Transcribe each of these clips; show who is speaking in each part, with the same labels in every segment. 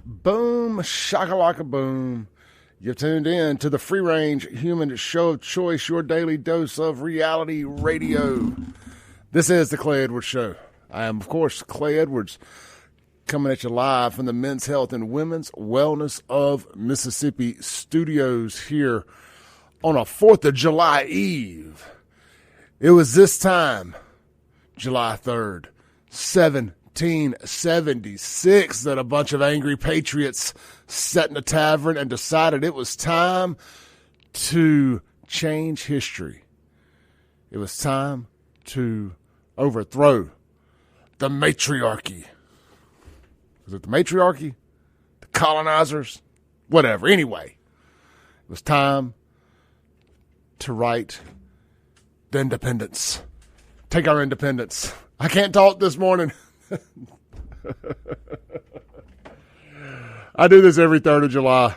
Speaker 1: Boom, shakalaka boom. You've tuned in to the free-range human show of choice, your daily dose of reality radio. This is the Clay Edwards Show. I am, of course, Clay Edwards, coming at you live from the Men's Health and Women's Wellness of Mississippi studios here on a 4th of July Eve. It was this time, July 3rd, 1776, that a bunch of angry patriots sat in a tavern and decided it was time to change history. It was time to overthrow the matriarchy. Was it the matriarchy? The colonizers? Whatever. Anyway, it was time to write the independence. Take our independence. I can't talk this morning. I do this every 3rd of July.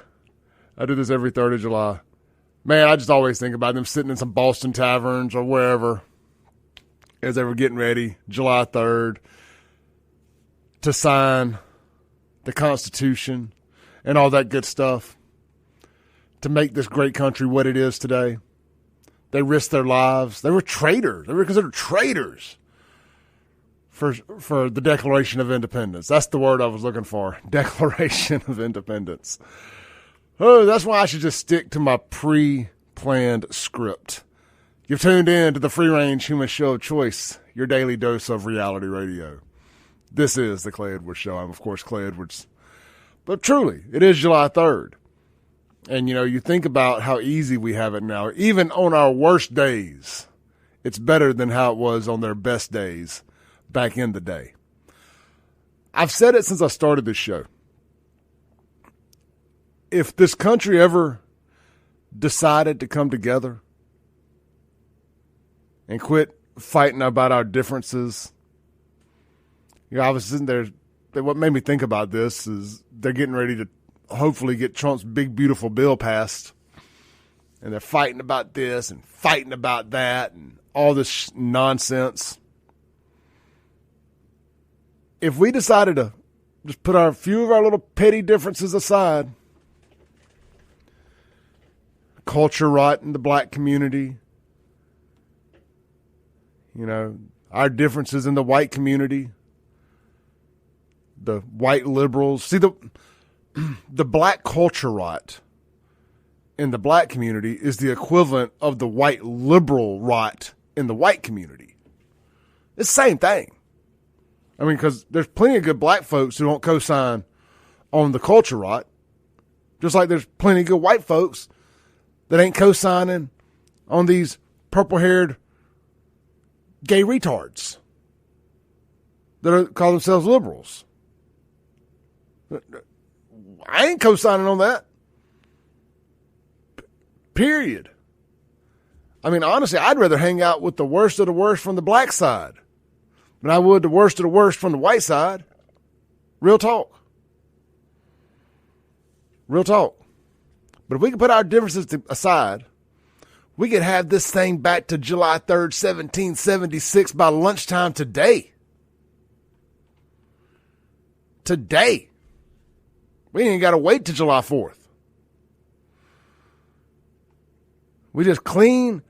Speaker 1: Man, I just always think about them sitting in some Boston taverns or wherever as they were getting ready, July 3rd, to sign the Constitution and all that good stuff to make this great country what it is today. They risked their lives. They were traitors. They were considered traitors for the Declaration of Independence. That's the word I was looking for, Declaration of Independence. Oh, that's why I should just stick to my pre-planned script. You've tuned in to the free-range human show of choice, your daily dose of reality radio. This is the Clay Edwards Show. I'm, of course, Clay Edwards. But truly, it is July 3rd. And, you know, you think about how easy we have it now. Even on our worst days, it's better than how it was on their best days back in the day. I've said it since I started this show. If this country ever decided to come together and quit fighting about our differences, you know, I was sitting there, what made me think about this is they're getting ready to hopefully get Trump's big, beautiful bill passed. And they're fighting about this and fighting about that and all this nonsense. If we decided to just put a few of our little petty differences aside, culture rot in the black community, you know, our differences in the white community, the white liberals. See, the black culture rot in the black community is the equivalent of the white liberal rot in the white community. It's the same thing. I mean, because there's plenty of good black folks who don't co-sign on the culture rot, just like there's plenty of good white folks that ain't co-signing on these purple-haired gay retards that call themselves liberals. I ain't co-signing on that. Period. I mean, honestly, I'd rather hang out with the worst of the worst from the black side than I would the worst of the worst from the white side. Real talk. Real talk. But if we could put our differences aside, we could have this thing back to July 3rd, 1776 by lunchtime today. Today. We ain't got to wait till July 4th. We just clean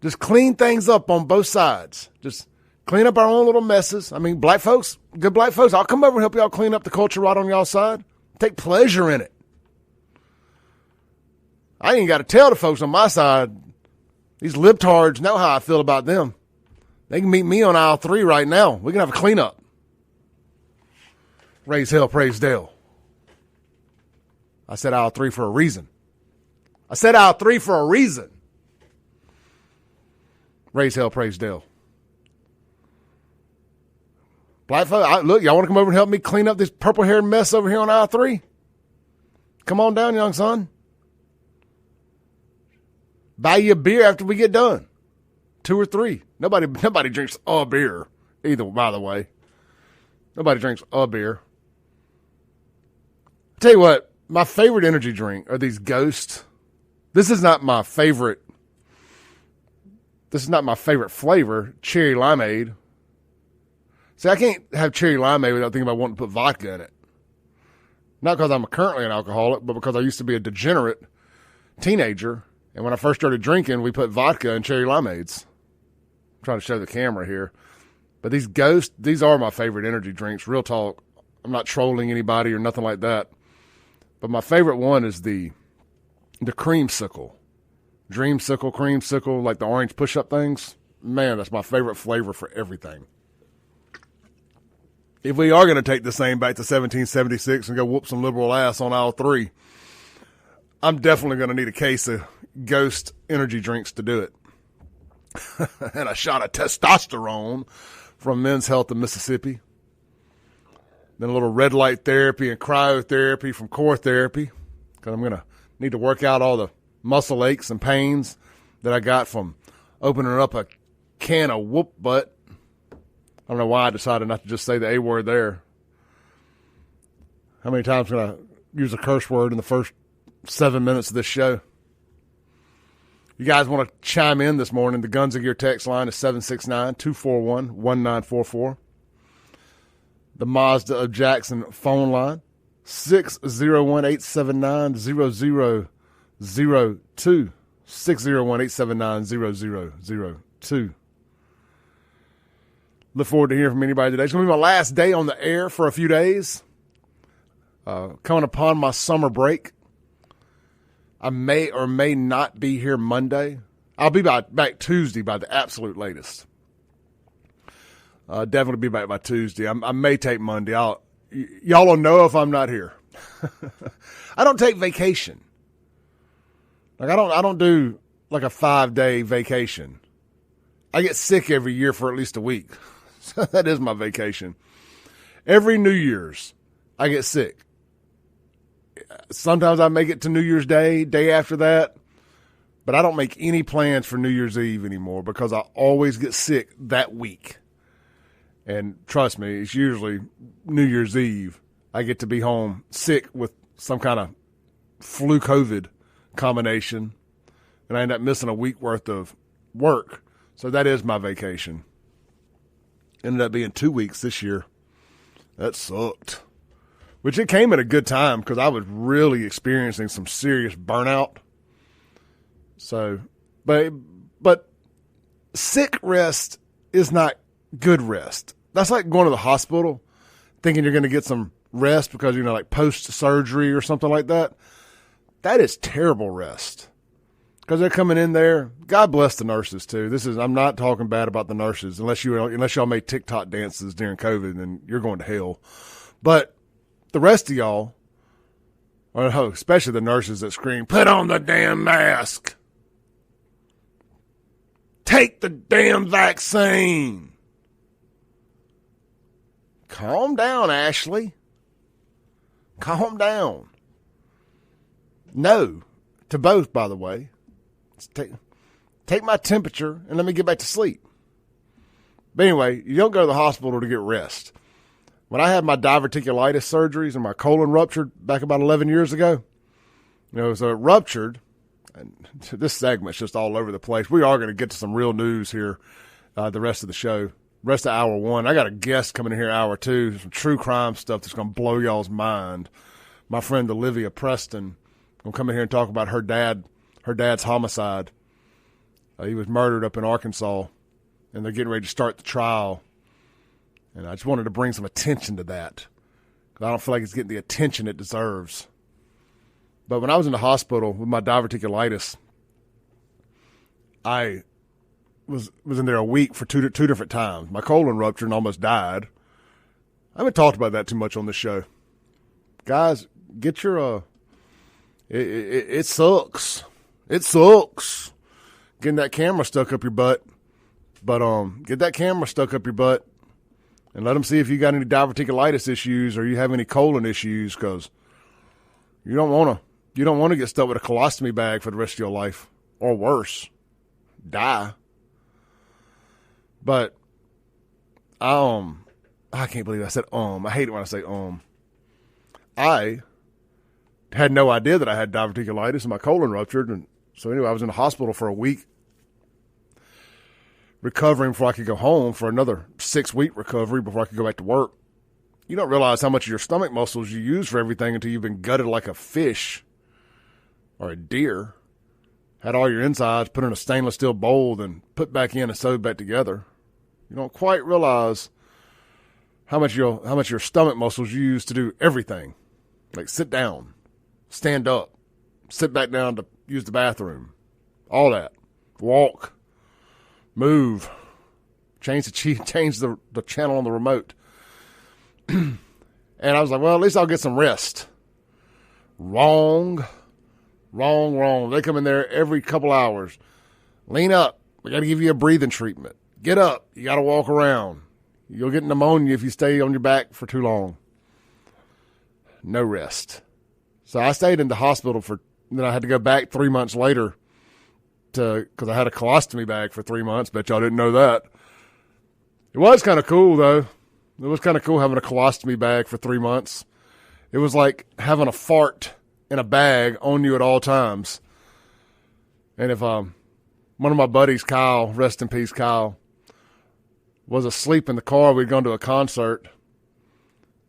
Speaker 1: things up on both sides. Just clean up our own little messes. I mean, black folks, good black folks, I'll come over and help y'all clean up the culture right on y'all side. Take pleasure in it. I ain't got to tell the folks on my side, these libtards know how I feel about them. They can meet me on aisle 3 right now. We can have a cleanup. Raise hell, praise Dale. I said aisle 3 for a reason. Raise hell, praise Dale. Black folks, look, y'all want to come over and help me clean up this purple-haired mess over here on aisle 3? Come on down, young son. Buy you a beer after we get done. 2 or 3. Nobody drinks a beer either, by the way. Nobody drinks a beer. I'll tell you what, my favorite energy drink are these Ghost. This is not my favorite flavor, cherry limeade. See, I can't have cherry limeade without thinking about wanting to put vodka in it. Not because I'm currently an alcoholic, but because I used to be a degenerate teenager. And when I first started drinking, we put vodka in cherry limeades. I'm trying to show the camera here. But these Ghost, these are my favorite energy drinks. Real talk. I'm not trolling anybody or nothing like that. But my favorite one is the creamsicle. Dreamsicle, creamsicle, like the orange push-up things. Man, that's my favorite flavor for everything. If we are going to take this thing back to 1776 and go whoop some liberal ass on aisle 3, I'm definitely going to need a case of Ghost energy drinks to do it. And a shot of testosterone from Men's Health of Mississippi. Then a little red light therapy and cryotherapy from Core Therapy, because I'm going to need to work out all the muscle aches and pains that I got from opening up a can of whoop butt. I don't know why I decided not to just say the A word there. How many times can I use a curse word in the first 7 minutes of this show? You guys want to chime in this morning? The Guns of Gear text line is 769-241-1944. The Mazda of Jackson phone line, 601-879-0002. 601-879-0002. Look forward to hearing from anybody today. It's going to be my last day on the air for a few days. Coming upon my summer break. I may or may not be here Monday. I'll be back Tuesday by the absolute latest. Definitely be back by Tuesday. I may take Monday. Y'all will know if I'm not here. I don't take vacation. Like I don't do like a 5-day vacation. I get sick every year for at least a week. So that is my vacation. Every New Year's, I get sick. Sometimes I make it to New Year's Day, day after that. But I don't make any plans for New Year's Eve anymore because I always get sick that week. And trust me, it's usually New Year's Eve. I get to be home sick with some kind of flu COVID combination. And I end up missing a week worth of work. So that is my vacation. Ended up being 2 weeks this year. That sucked. Which it came at a good time because I was really experiencing some serious burnout. So, but sick rest is not good rest. That's like going to the hospital thinking you're going to get some rest because, like post-surgery or something like that. That is terrible rest because they're coming in there. God bless the nurses too. I'm not talking bad about the nurses unless y'all made TikTok dances during COVID and you're going to hell. But the rest of y'all, especially the nurses that scream, "Put on the damn mask. Take the damn vaccine." Calm down, Ashley. Calm down. No to both, by the way. Take my temperature and let me get back to sleep. But anyway, you don't go to the hospital to get rest. When I had my diverticulitis surgeries and my colon ruptured back about 11 years ago, so it ruptured. And this segment's just all over the place. We are going to get to some real news here the rest of the show. Rest of hour 1. I got a guest coming in here hour 2. Some true crime stuff that's going to blow y'all's mind. My friend Olivia Preston will come in here and talk about her dad's homicide. He was murdered up in Arkansas, and they're getting ready to start the trial. And I just wanted to bring some attention to that because I don't feel like it's getting the attention it deserves. But when I was in the hospital with my diverticulitis, I was in there a week for two different times. My colon ruptured and almost died. I haven't talked about that too much on this show. Guys, get your it sucks. It sucks getting that camera stuck up your butt. But get that camera stuck up your butt and let them see if you got any diverticulitis issues or you have any colon issues, because you don't want to get stuck with a colostomy bag for the rest of your life, or worse, die. But I can't believe I said I hate it when I say I had no idea that I had diverticulitis and my colon ruptured, and so anyway, I was in the hospital for a week recovering before I could go home for another 6-week recovery before I could go back to work. you don't realize how much of your stomach muscles you use for everything until you've been gutted like a fish or a deer. Had all your insides put in a stainless steel bowl, then put back in and sewed back together. You don't quite realize how much your stomach muscles you use to do everything. Like sit down, stand up, sit back down to use the bathroom, all that. Walk, move, change the channel on the remote. And I was like, well, at least I'll get some rest. Wrong. They come in there every couple hours. Lean up. We got to give you a breathing treatment. Get up. You got to walk around. You'll get pneumonia if you stay on your back for too long. No rest. So I stayed in the hospital then I had to go back 3 months later because I had a colostomy bag for 3 months. Bet y'all didn't know that. It was kind of cool, though. It was kind of cool having a colostomy bag for 3 months. It was like having a fart in a bag on you at all times. And if one of my buddies, Kyle, rest in peace, Kyle, was asleep in the car, we'd gone to a concert. I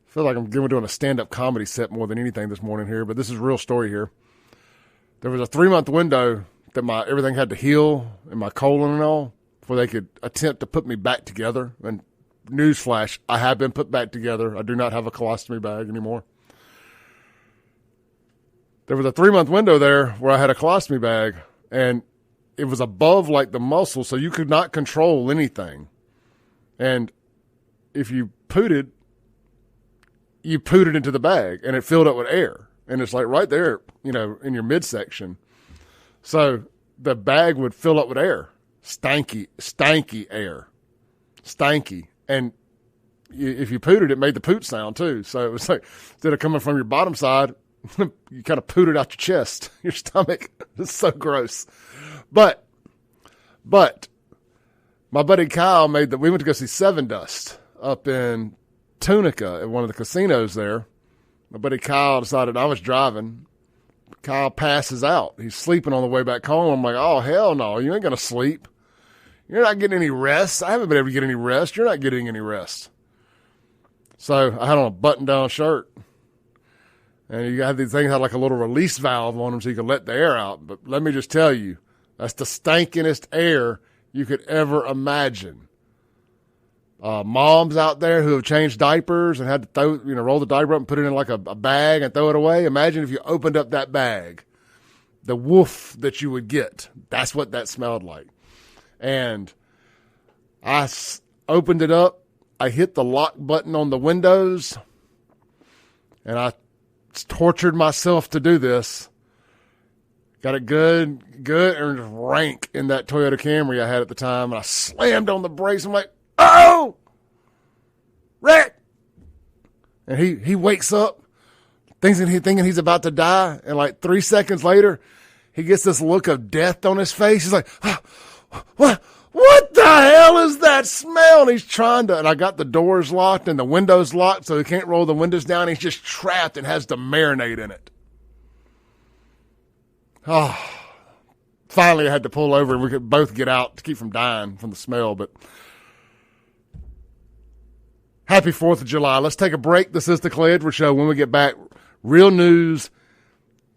Speaker 1: feel like I'm doing a stand-up comedy set more than anything this morning here, but this is a real story here. There was a 3-month window that everything had to heal in my colon and all before they could attempt to put me back together. And newsflash, I have been put back together. I do not have a colostomy bag anymore. There was a 3-month window there where I had a colostomy bag, and it was above like the muscle, so you could not control anything. And if you pooted into the bag, and it filled up with air. And it's like right there, in your midsection. So the bag would fill up with air. Stanky air. Stanky. And if you pooted, it made the poot sound too. So it was like, instead of coming from your bottom side, you kind of pooted out your chest, your stomach. It's so gross. But my buddy Kyle we went to go see Seven Dust up in Tunica at one of the casinos there. My buddy Kyle decided I was driving. Kyle passes out. He's sleeping on the way back home. I'm like, oh, hell no, you ain't going to sleep. You're not getting any rest. I haven't been able to get any rest. You're not getting any rest. So I had on a button-down shirt. And you had these things had like a little release valve on them so you could let the air out. But let me just tell you, that's the stankinest air you could ever imagine. Moms out there who have changed diapers and had to roll the diaper up and put it in like a bag and throw it away. Imagine if you opened up that bag, the woof that you would get. That's what that smelled like. And I opened it up. I hit the lock button on the windows, and I tortured myself to do this. Got it good, and rank in that Toyota Camry I had at the time. And I slammed on the brakes. I'm like, oh, Rick. And he wakes up, thinking he's about to die. And like 3 seconds later, he gets this look of death on his face. He's like, oh, what the hell is that smell? And he's and I got the doors locked and the windows locked so he can't roll the windows down. He's just trapped and has to marinate in it. Oh, finally I had to pull over and we could both get out to keep from dying from the smell. But happy 4th of July. Let's take a break. This is the Clay Edwards Show. When we get back, real news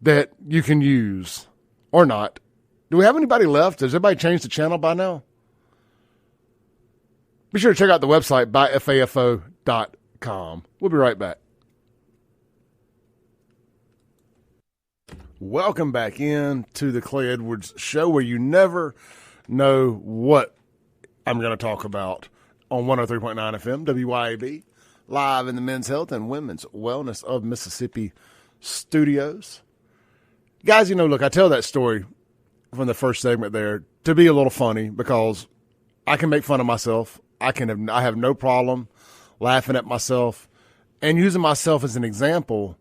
Speaker 1: that you can use or not. Do we have anybody left? Has everybody changed the channel by now? Be sure to check out the website, buyfafo.com. We'll be right back. Welcome back in to the Clay Edwards Show, where you never know what I'm going to talk about on 103.9 FM, WYAB, live in the Men's Health and Women's Wellness of Mississippi studios. Guys, look, I tell that story from the first segment there to be a little funny because I can make fun of myself. I have no problem laughing at myself and using myself as an example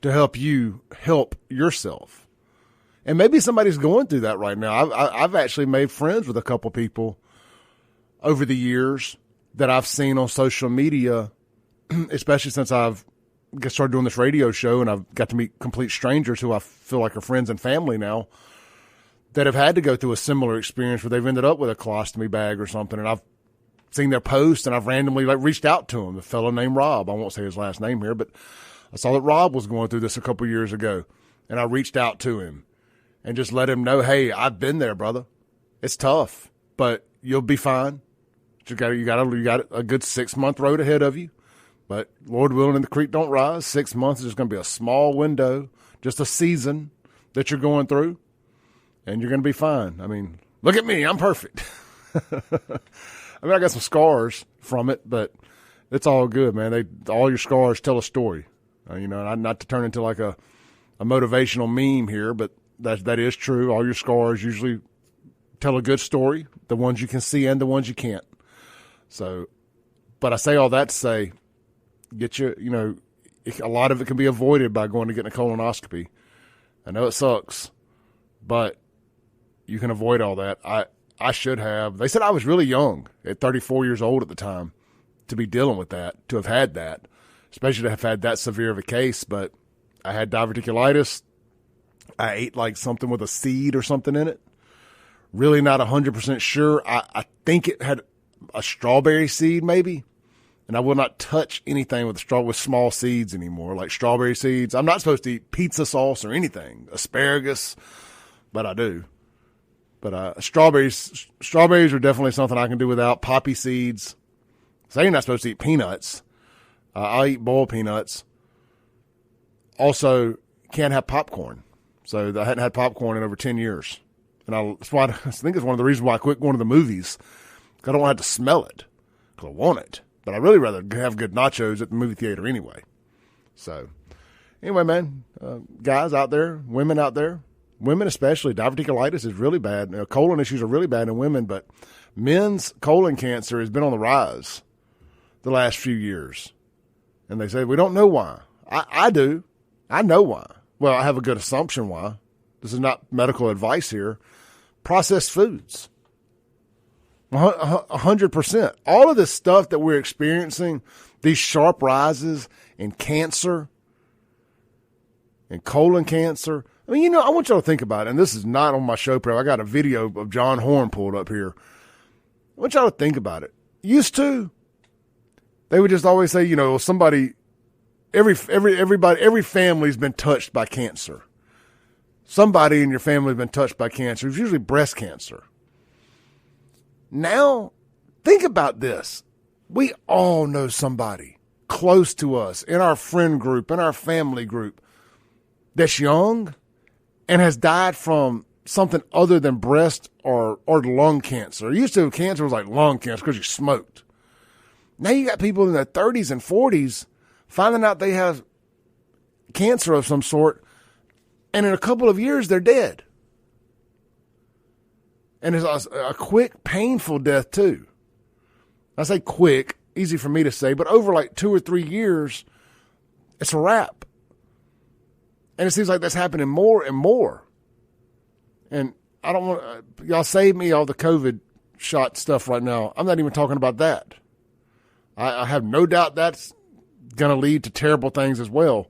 Speaker 1: to help you help yourself. And maybe somebody's going through that right now. I've actually made friends with a couple people over the years that I've seen on social media, especially since I've started doing this radio show and I've got to meet complete strangers who I feel like are friends and family now that have had to go through a similar experience where they've ended up with a colostomy bag or something. And I've seen their post, and I've randomly reached out to him, a fellow named Rob. I won't say his last name here, but I saw that Rob was going through this a couple years ago, and I reached out to him and just let him know, hey, I've been there, brother. It's tough, but you'll be fine. You got a good 6-month road ahead of you. But Lord willing, and the creek don't rise. 6 months is just going to be a small window, just a season that you're going through, and you're going to be fine. I mean, look at me. I'm perfect. I got some scars from it, but it's all good, man. All your scars tell a story. Not to turn into like a motivational meme here, but that is true. All your scars usually tell a good story, the ones you can see and the ones you can't. So, but I say all that to say, a lot of it can be avoided by going to get a colonoscopy. I know it sucks, but you can avoid all that. I should have. They said I was really young at 34 years old at the time to be dealing with that, to have had that, especially to have had that severe of a case. But I had diverticulitis. I ate like something with a seed or something in it. Really not 100% sure. I think it had a strawberry seed maybe. And I will not touch anything with small seeds anymore, like strawberry seeds. I'm not supposed to eat pizza sauce or anything, asparagus, but I do. But strawberries are definitely something I can do without. Poppy seeds. So you're not supposed to eat peanuts. I'll eat boiled peanuts. Also, can't have popcorn. So I hadn't had popcorn in over 10 years. And that's why I think it's one of the reasons why I quit going to the movies. I don't have to smell it because I want it. But I'd really rather have good nachos at the movie theater anyway. So, anyway, man, guys out there, women especially, diverticulitis is really bad. Colon issues are really bad in women, but men's colon cancer has been on the rise the last few years. And they say, we don't know why. I do. I know why. Well, I have a good assumption why. This is not medical advice here. Processed foods. 100%. All of this stuff that we're experiencing, these sharp rises in cancer and colon cancer. I mean, I want y'all to think about it, and this is not on my show prep. I got a video of John Horhn pulled up here. I want y'all to think about it. Used to, they would just always say, somebody, every family's been touched by cancer. Somebody in your family has been touched by cancer. It's usually breast cancer. Now, think about this. We all know somebody close to us in our friend group, in our family group, that's young and has died from something other than breast or lung cancer. Used to, cancer was like lung cancer because you smoked. Now you got people in their 30s and 40s finding out they have cancer of some sort, and in a couple of years, they're dead. And it's a quick, painful death, too. I say quick, easy for me to say, but over like 2 or 3 years, it's a wrap. And it seems like that's happening more and more. And I don't want y'all save me all the COVID shot stuff right now. I'm not even talking about that. I have no doubt that's going to lead to terrible things as well.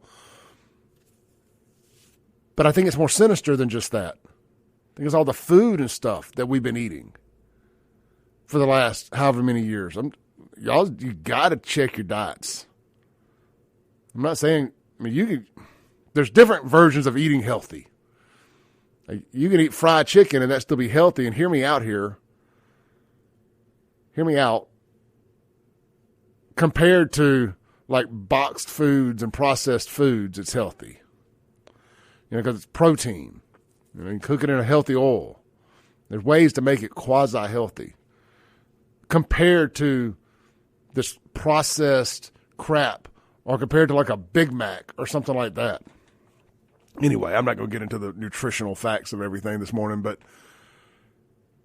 Speaker 1: But I think it's more sinister than just that. I think it's all the food and stuff that we've been eating for the last however many years. You got to check your diets. I'm not saying, there's different versions of eating healthy. You can eat fried chicken and that still be healthy. And hear me out here. Hear me out. Compared to like boxed foods and processed foods, it's healthy. Because it's protein. You can cook it in a healthy oil. There's ways to make it quasi-healthy compared to this processed crap or compared to like a Big Mac or something like that. Anyway, I'm not going to get into the nutritional facts of everything this morning, but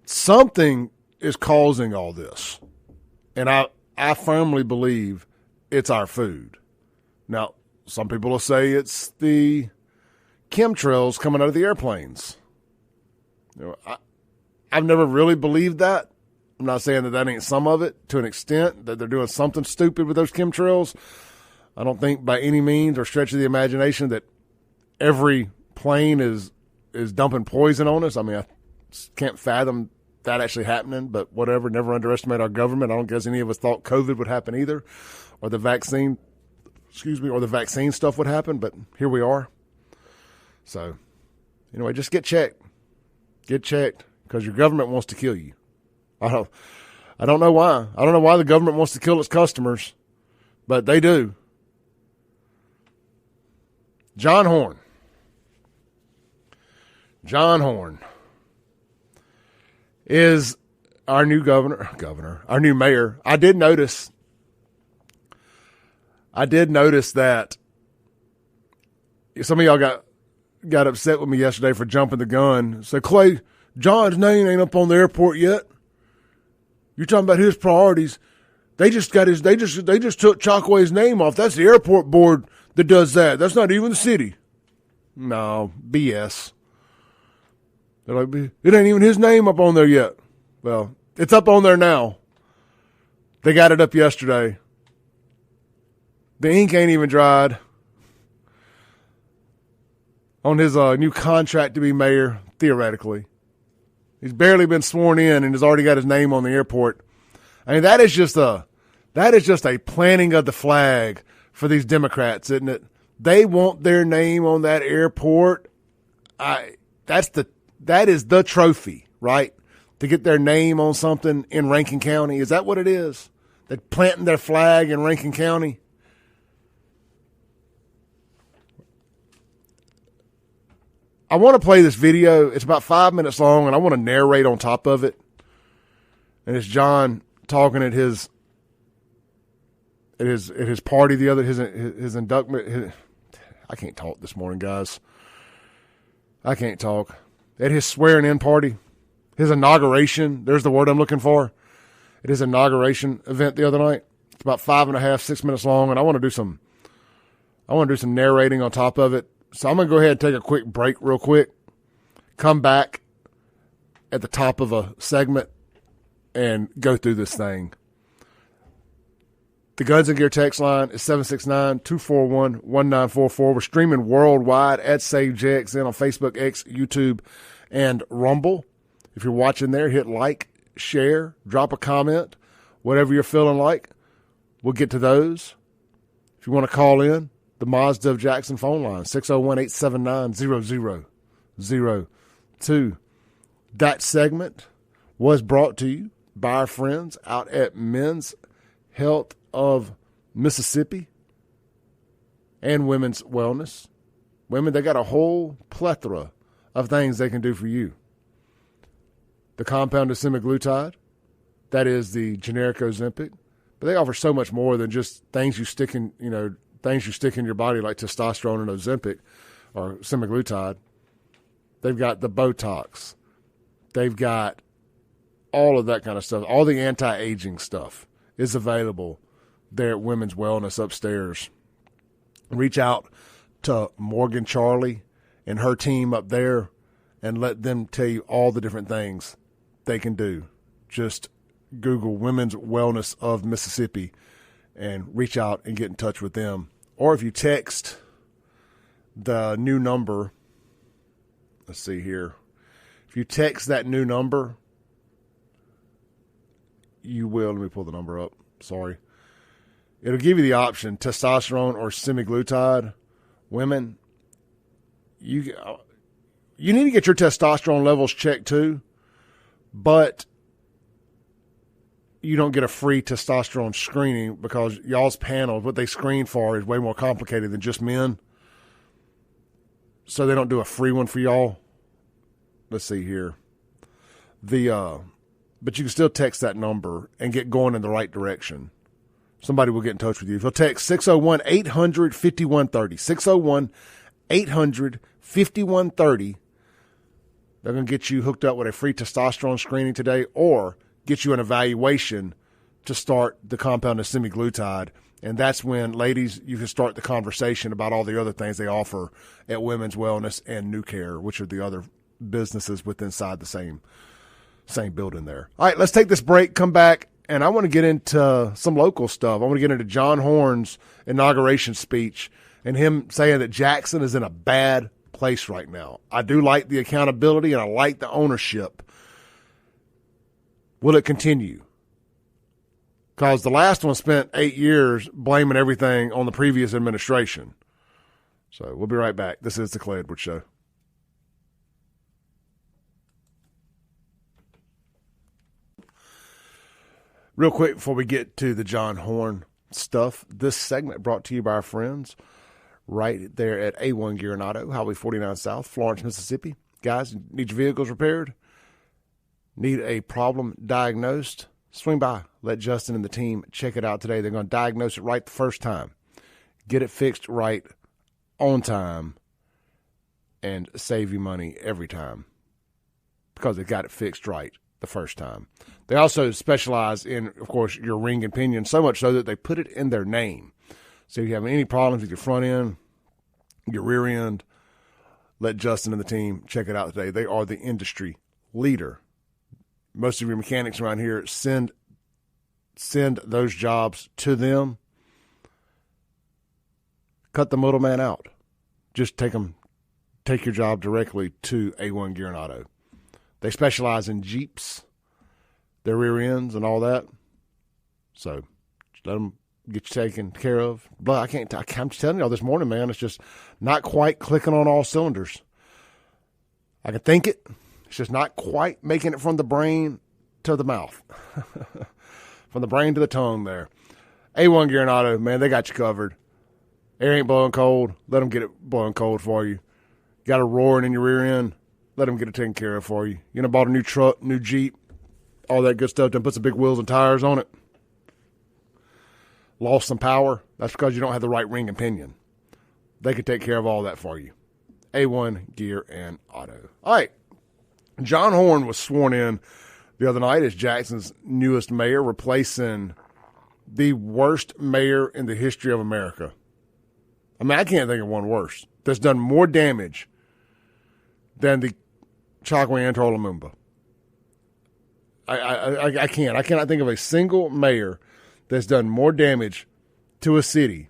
Speaker 1: something is causing all this. And I firmly believe it's our food. Now, some people will say it's the chemtrails coming out of the airplanes. I've never really believed that. I'm not saying that ain't some of it to an extent, that they're doing something stupid with those chemtrails. I don't think by any means or stretch of the imagination that every plane is dumping poison on us. I can't fathom that actually happening, but whatever. Never underestimate our government. I don't guess any of us thought COVID would happen either, or the vaccine stuff would happen, but here we are. So, anyway, just get checked. Get checked, because your government wants to kill you. I don't know why. I don't know why the government wants to kill its customers, but they do. John Horhn. John Horhn is our new our new mayor. I did notice that some of y'all got upset with me yesterday for jumping the gun. So, Clay, John's name ain't up on the airport yet. You're talking about his priorities. They just took Chockway's name off. That's the airport board that does that. That's not even the city. No, BS. They're like, it ain't even his name up on there yet. Well, it's up on there now. They got it up yesterday. The ink ain't even dried on his new contract to be mayor, theoretically. He's barely been sworn in and has already got his name on the airport. I mean, that is just a planting of the flag for these Democrats, isn't it? They want their name on that airport. That is the trophy, right? To get their name on something in Rankin County. Is that what it is? They're planting their flag in Rankin County. I want to play this video. It's about 5 minutes long, and I want to narrate on top of it. And it's John talking at his party his inductment. I can't talk this morning, guys. I can't talk. At his swearing-in party, his inauguration. There's the word I'm looking for. At his inauguration event the other night. It's about 5.5, 6 minutes long, and I want to do some narrating on top of it. So I'm going to go ahead and take a quick break real quick, come back at the top of a segment, and go through this thing. The Guns and Gear text line is 769-241-1944. We're streaming worldwide at SaveJXN on Facebook, X, YouTube, and Rumble. If you're watching there, hit like, share, drop a comment, whatever you're feeling like. We'll get to those. If you want to call in, the Mazda of Jackson phone line, 601-879-0002. That segment was brought to you by our friends out at Men's Health of Mississippi and Women's Wellness. Women, they got a whole plethora of things they can do for you. The compounded semaglutide, that is the generic Ozempic, but they offer so much more than just things you stick in, things you stick in your body like testosterone and Ozempic or semaglutide. They've got the Botox. They've got all of that kind of stuff. All the anti-aging stuff is available there at Women's Wellness upstairs. Reach out to Morgan Charlie and her team up there and let them tell you all the different things they can do. Just Google Women's Wellness of Mississippi and reach out and get in touch with them. Or if you text the new number, let's see here. If you text that new number, you will. Let me pull the number up. Sorry. It'll give you the option, testosterone or semaglutide. Women, you need to get your testosterone levels checked too, but you don't get a free testosterone screening because y'all's panel, what they screen for, is way more complicated than just men. So they don't do a free one for y'all. Let's see here. But you can still text that number and get going in the right direction. Somebody will get in touch with you. If you'll text 601-800-5130, 601-800-5130, they're going to get you hooked up with a free testosterone screening today or get you an evaluation to start the compounded semaglutide. And that's when, ladies, you can start the conversation about all the other things they offer at Women's Wellness and New Care, which are the other businesses inside the same building there. All right, let's take this break, come back, and I want to get into some local stuff. I want to get into John Horhn's inauguration speech and him saying that Jackson is in a bad place right now. I do like the accountability and I like the ownership. Will it continue? Because the last one spent 8 years blaming everything on the previous administration. So we'll be right back. This is the Clay Edwards Show. Real quick before we get to the John Horhn stuff, this segment brought to you by our friends right there at A1 Gear and Auto, Highway 49 South, Florence, Mississippi. Guys, need your vehicles repaired? Need a problem diagnosed? Swing by. Let Justin and the team check it out today. They're going to diagnose it right the first time. Get it fixed right on time and save you money every time because they got it fixed right the first time. They also specialize in, of course, your ring and pinion, so much so that they put it in their name. So if you have any problems with your front end, your rear end, let Justin and the team check it out today. They are the industry leader. Most of your mechanics around here send those jobs to them. Cut the middleman out. Just take your job directly to A1 Gear and Auto. They specialize in Jeeps, their rear ends and all that. So just let them get you taken care of. But I'm just telling y'all this morning, man, it's just not quite clicking on all cylinders. I can think it. It's just not quite making it from the brain to the mouth. From the brain to the tongue there. A1 Gear and Auto, man, they got you covered. Air ain't blowing cold. Let them get it blowing cold for you. Got a roaring in your rear end. Let them get it taken care of for you. You know, bought a new truck, new Jeep, all that good stuff. Then put some big wheels and tires on it. Lost some power. That's because you don't have the right ring and pinion. They could take care of all that for you. A1 Gear and Auto. All right. John Horhn was sworn in the other night as Jackson's newest mayor, replacing the worst mayor in the history of America. I mean, I can't think of one worse. That's done more damage than the Chokwe-Antoro Lumumba. I can't. I cannot think of a single mayor that's done more damage to a city,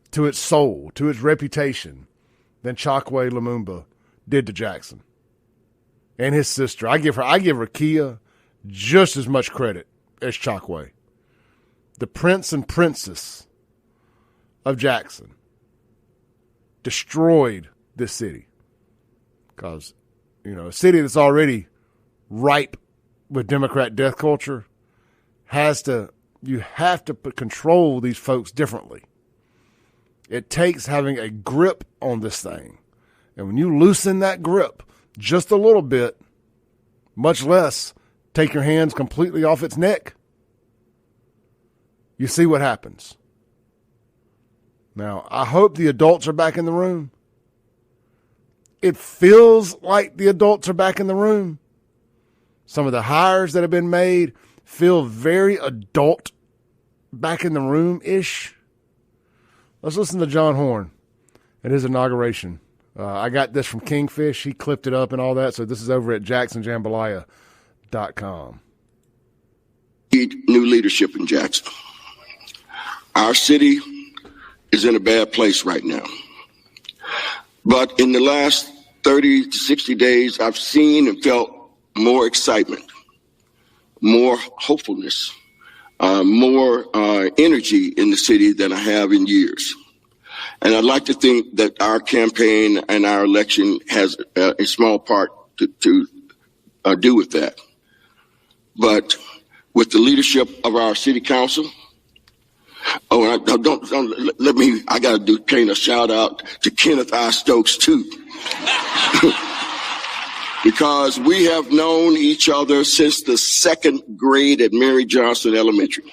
Speaker 1: to its soul, to its reputation, than Chokwe Lumumba did to Jackson. And his sister. I give her Kia just as much credit as Chokwe. The prince and princess of Jackson destroyed this city. Because, you know, a city that's already ripe with Democrat death culture you have to control these folks differently. It takes having a grip on this thing. And when you loosen that grip just a little bit, much less take your hands completely off its neck, you see what happens. Now, I hope the adults are back in the room. It feels like the adults are back in the room. Some of the hires that have been made feel very adult back in the room-ish. Let's listen to John Horhn at his inauguration. I got this from Kingfish. He clipped it up and all that. So this is over at JacksonJambalaya.com.
Speaker 2: Need new leadership in Jackson. Our city is in a bad place right now. But in the last 30 to 60 days, I've seen and felt more excitement, more hopefulness, more energy in the city than I have in years. And I'd like to think that our campaign and our election has a small part to do with that. But with the leadership of our city council, I got to paint a shout out to Kenneth I. Stokes too. Because we have known each other since the second grade at Mary Johnson Elementary.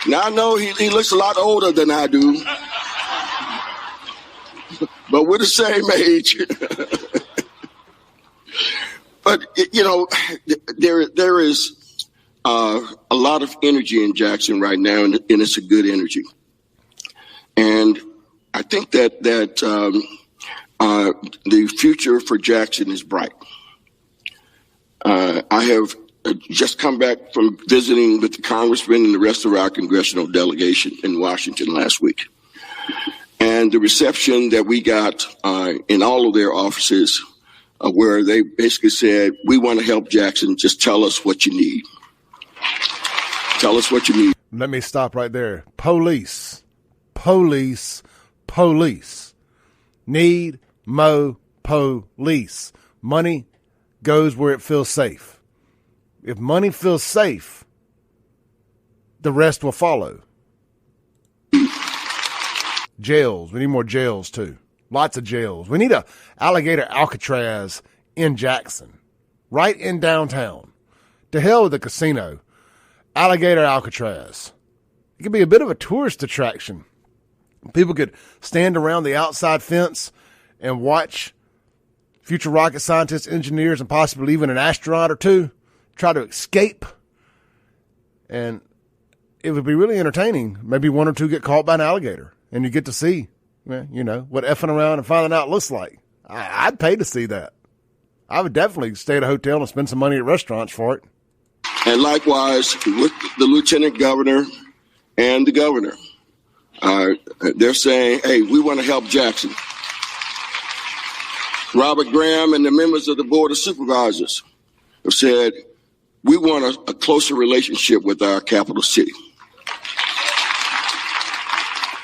Speaker 2: Now, I know he looks a lot older than I do, but we're the same age. But, you know, there is a lot of energy in Jackson right now, and it's a good energy. And I think that the future for Jackson is bright. I have just come back from visiting with the congressman and the rest of our congressional delegation in Washington last week. And the reception that we got in all of their offices where they basically said, we want to help Jackson. Just tell us what you need. Tell us what you need.
Speaker 1: Let me stop right there. Police, police, police. Need mo police. Money goes where it feels safe. If money feels safe, the rest will follow. Jails. We need more jails, too. Lots of jails. We need a alligator Alcatraz in Jackson, right in downtown. To hell with the casino. Alligator Alcatraz. It could be a bit of a tourist attraction. People could stand around the outside fence and watch future rocket scientists, engineers, and possibly even an astronaut or two try to escape. And it would be really entertaining. Maybe one or two get caught by an alligator, and you get to see, you know, what effing around and finding out looks like. I'd pay to see that. I would definitely stay at a hotel and spend some money at restaurants for it.
Speaker 2: And likewise, with the lieutenant governor and the governor, they're saying, hey, we want to help Jackson. Robert Graham and the members of the Board of Supervisors have said, we want a closer relationship with our capital city.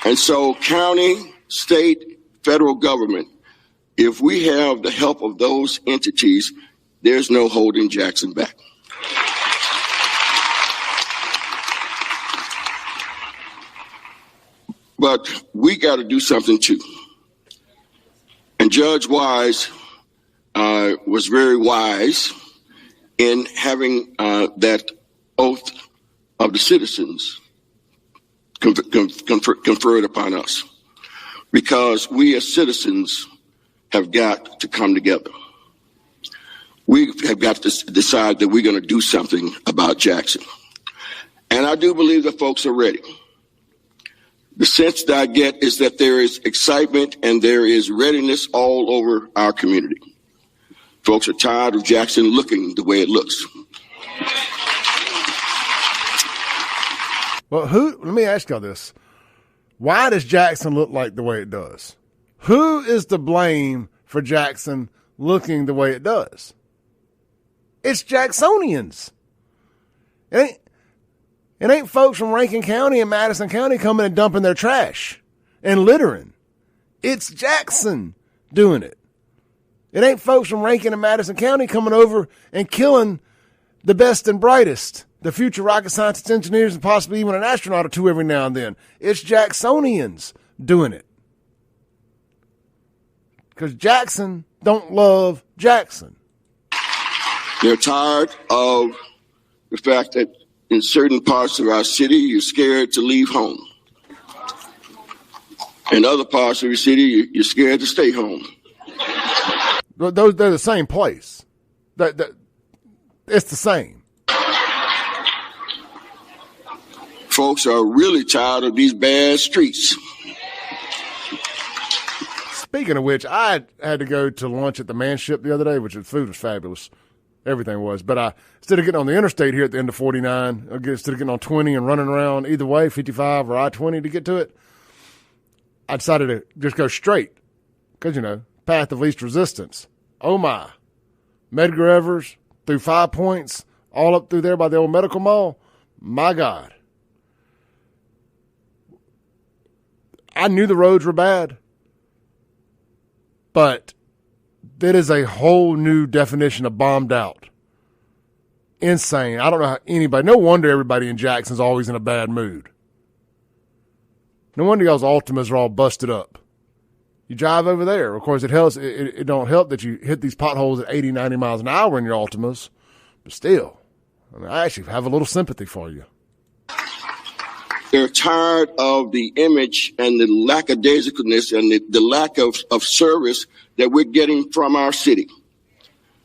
Speaker 2: And so county, state, federal government, if we have the help of those entities, there's no holding Jackson back. But we got to do something too. And Judge Wise was very wise in having that oath of the citizens conferred upon us, because we as citizens have got to come together. We have got to decide that we're going to do something about Jackson. And I do believe that folks are ready. The sense that I get is that there is excitement and there is readiness all over our community. Folks are tired of Jackson looking the way it looks.
Speaker 1: Well, let me ask y'all this. Why does Jackson look like the way it does? Who is to blame for Jackson looking the way it does? It's Jacksonians. It ain't folks from Rankin County and Madison County coming and dumping their trash and littering. It's Jackson doing it. It ain't folks from Rankin and Madison County coming over and killing the best and brightest, the future rocket scientists, engineers, and possibly even an astronaut or two every now and then. It's Jacksonians doing it. Because Jackson don't love Jackson.
Speaker 2: They're tired of the fact that in certain parts of our city, you're scared to leave home. In other parts of your city, you're scared to stay home.
Speaker 1: They're the same place. It's the same.
Speaker 2: Folks are really tired of these bad streets.
Speaker 1: Speaking of which, I had to go to lunch at the Manship the other day, which the food was fabulous. Everything was. But instead of getting on the interstate here at the end of 49, instead of getting on 20 and running around either way, 55 or I-20 to get to it, I decided to just go straight. Because, path of least resistance. Oh, my. Medgar Evers through 5 Points, all up through there by the old medical mall. My God. I knew the roads were bad. But that is a whole new definition of bombed out. Insane. I don't know how anybody, no wonder everybody in Jackson's always in a bad mood. No wonder y'all's Altimas are all busted up. You drive over there. Of course, it don't help that you hit these potholes at 80, 90 miles an hour in your Altimas. But still, I actually have a little sympathy for you.
Speaker 2: They're tired of the image and the lackadaisicalness and the lack of service that we're getting from our city,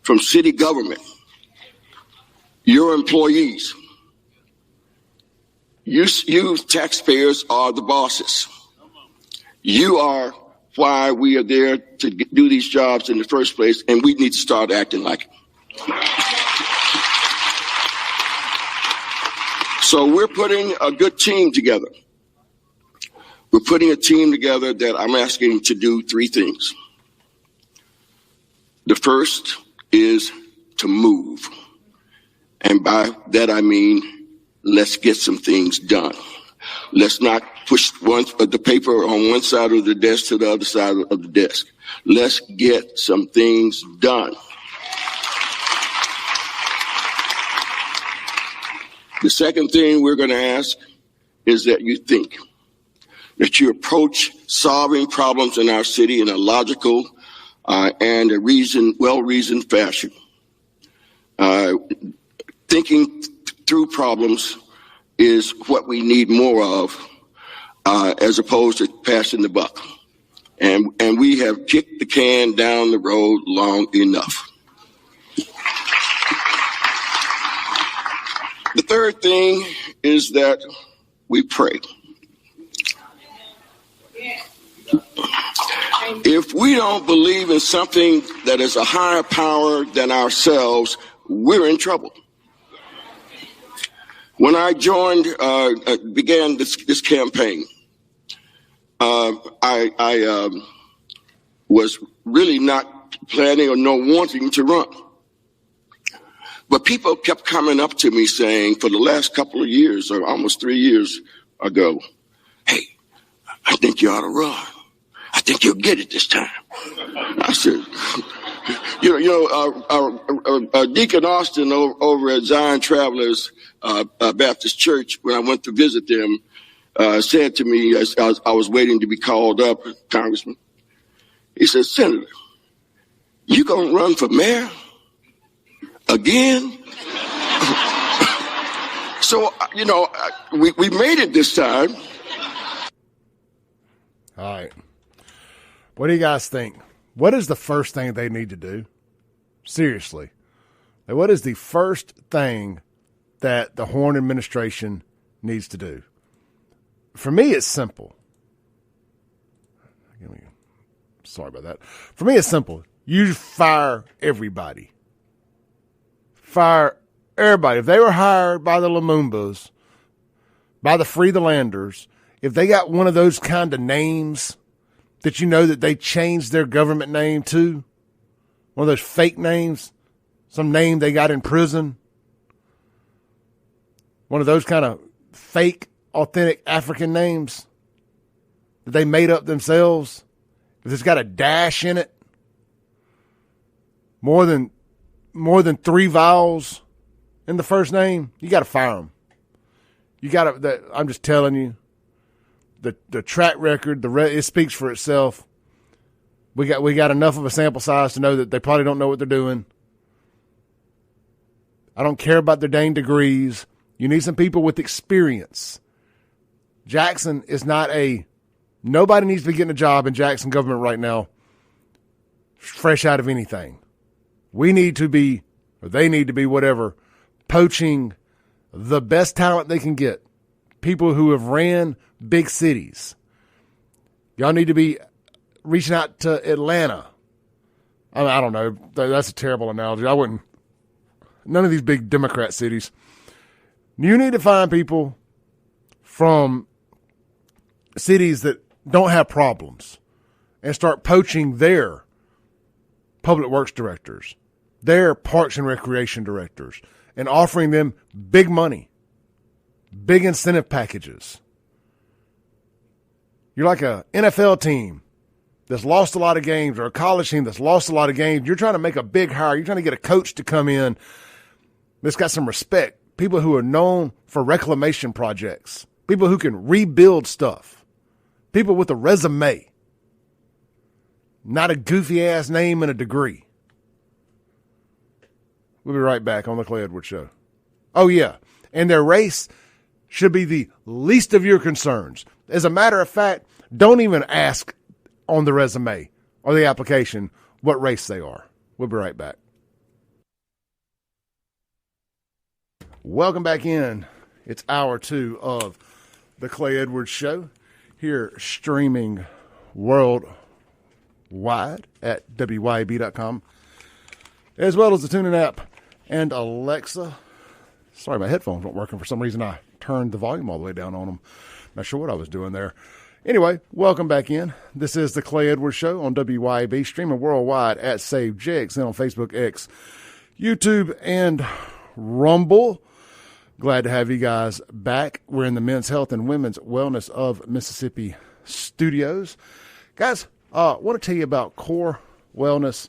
Speaker 2: from city government, your employees. You taxpayers are the bosses. You are why we are there to do these jobs in the first place, and we need to start acting like it. So we're putting a good team together. We're putting a team together that I'm asking to do 3 things. The first is to move. And by that I mean, let's get some things done. Let's not push the paper on one side of the desk to the other side of the desk. Let's get some things done. The second thing we're going to ask is that you think, that you approach solving problems in our city in a logical and a well-reasoned fashion. Thinking through problems is what we need more of, as opposed to passing the buck. And we have kicked the can down the road long enough. The third thing is that we pray. If we don't believe in something that is a higher power than ourselves, we're in trouble. When I began this campaign, I was really not planning or wanting to run. But people kept coming up to me saying, for the last couple of years, or almost 3 years ago, hey, I think you ought to run. I think you'll get it this time. I said, Deacon Austin over at Zion Travelers Baptist Church, when I went to visit them, said to me as I was waiting to be called up, Congressman, he said, Senator, you gonna run for mayor again? So, we made it this time.
Speaker 1: All right. What do you guys think? What is the first thing they need to do? Seriously. What is the first thing that the Horhn administration needs to do? For me, it's simple. Sorry about that. For me, it's simple. You fire everybody. Fire everybody. If they were hired by the Lumumbas, by the Free the Landers, if they got one of those kind of names that you know that they changed their government name to, one of those fake names, some name they got in prison, one of those kind of fake, authentic African names that they made up themselves, if it's got a dash in it, more than 3 vowels in the first name, you got to fire them. You got to. I'm just telling you, the track record, it speaks for itself. We got enough of a sample size to know that they probably don't know what they're doing. I don't care about their dang degrees. You need some people with experience. Jackson is not nobody needs to be getting a job in Jackson government right now fresh out of anything. We need to be, or they need to be, whatever, poaching the best talent they can get. People who have ran big cities. Y'all need to be reaching out to Atlanta. I don't know. That's a terrible analogy. None of these big Democrat cities. You need to find people from cities that don't have problems and start poaching their public works directors, their parks and recreation directors, and offering them big money, big incentive packages. You're like an NFL team that's lost a lot of games, or a college team that's lost a lot of games. You're trying to make a big hire. You're trying to get a coach to come in that's got some respect. People who are known for reclamation projects. People who can rebuild stuff. People with a resume. Not a goofy-ass name and a degree. We'll be right back on the Clay Edwards Show. Oh, yeah. And their race should be the least of your concerns. As a matter of fact, don't even ask on the resume or the application what race they are. We'll be right back. Welcome back in. It's hour 2 of the Clay Edwards Show, here streaming worldwide at WYAB.com, as well as the TuneIn app and Alexa. Sorry, my headphones weren't working for some reason. I turned the volume all the way down on them. Not sure what I was doing there. Anyway, welcome back in. This is the Clay Edwards Show on WYAB, streaming worldwide at SaveJX and on Facebook, X, YouTube, and Rumble. Glad to have you guys back. We're in the Men's Health and Women's Wellness of Mississippi studios. Guys, I want to tell you about Core Wellness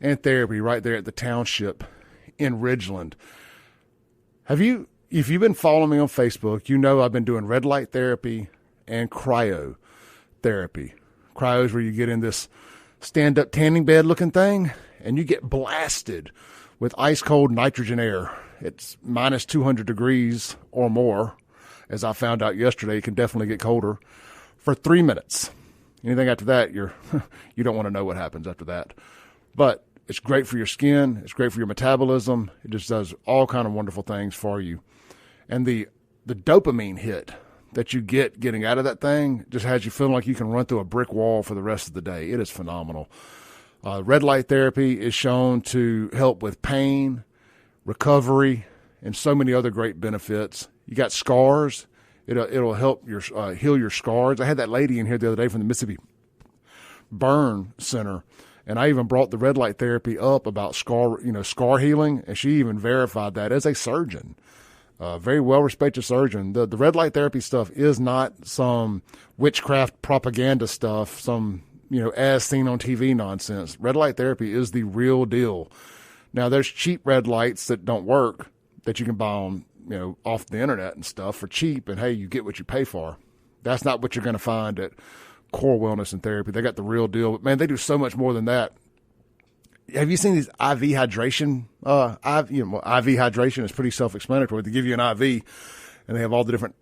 Speaker 1: and Therapy right there at the township in Ridgeland. If you've been following me on Facebook, you know I've been doing red light therapy and cryotherapy. Cryo is where you get in this stand-up tanning bed looking thing and you get blasted with ice cold nitrogen air. It's minus 200 degrees or more. As I found out yesterday, it can definitely get colder for 3 minutes. Anything after that, you don't want to know what happens after that. But it's great for your skin. It's great for your metabolism. It just does all kind of wonderful things for you. And the dopamine hit that you get getting out of that thing just has you feeling like you can run through a brick wall for the rest of the day. It is phenomenal. Red light therapy is shown to help with pain, recovery, and so many other great benefits. You got scars. It'll help heal your scars. I had that lady in here the other day from the Mississippi Burn Center, and I even brought the red light therapy up about scar healing, and she even verified that as a surgeon. Very well-respected surgeon. The red light therapy stuff is not some witchcraft propaganda stuff, some, as seen on TV nonsense. Red light therapy is the real deal. Now, there's cheap red lights that don't work that you can buy on, off the internet and stuff for cheap, and hey, you get what you pay for. That's not what you're going to find at Core Wellness and Therapy. They got the real deal. But, man, they do so much more than that. Have you seen these IV hydration? IV hydration is pretty self-explanatory. They give you an IV, and they have all the different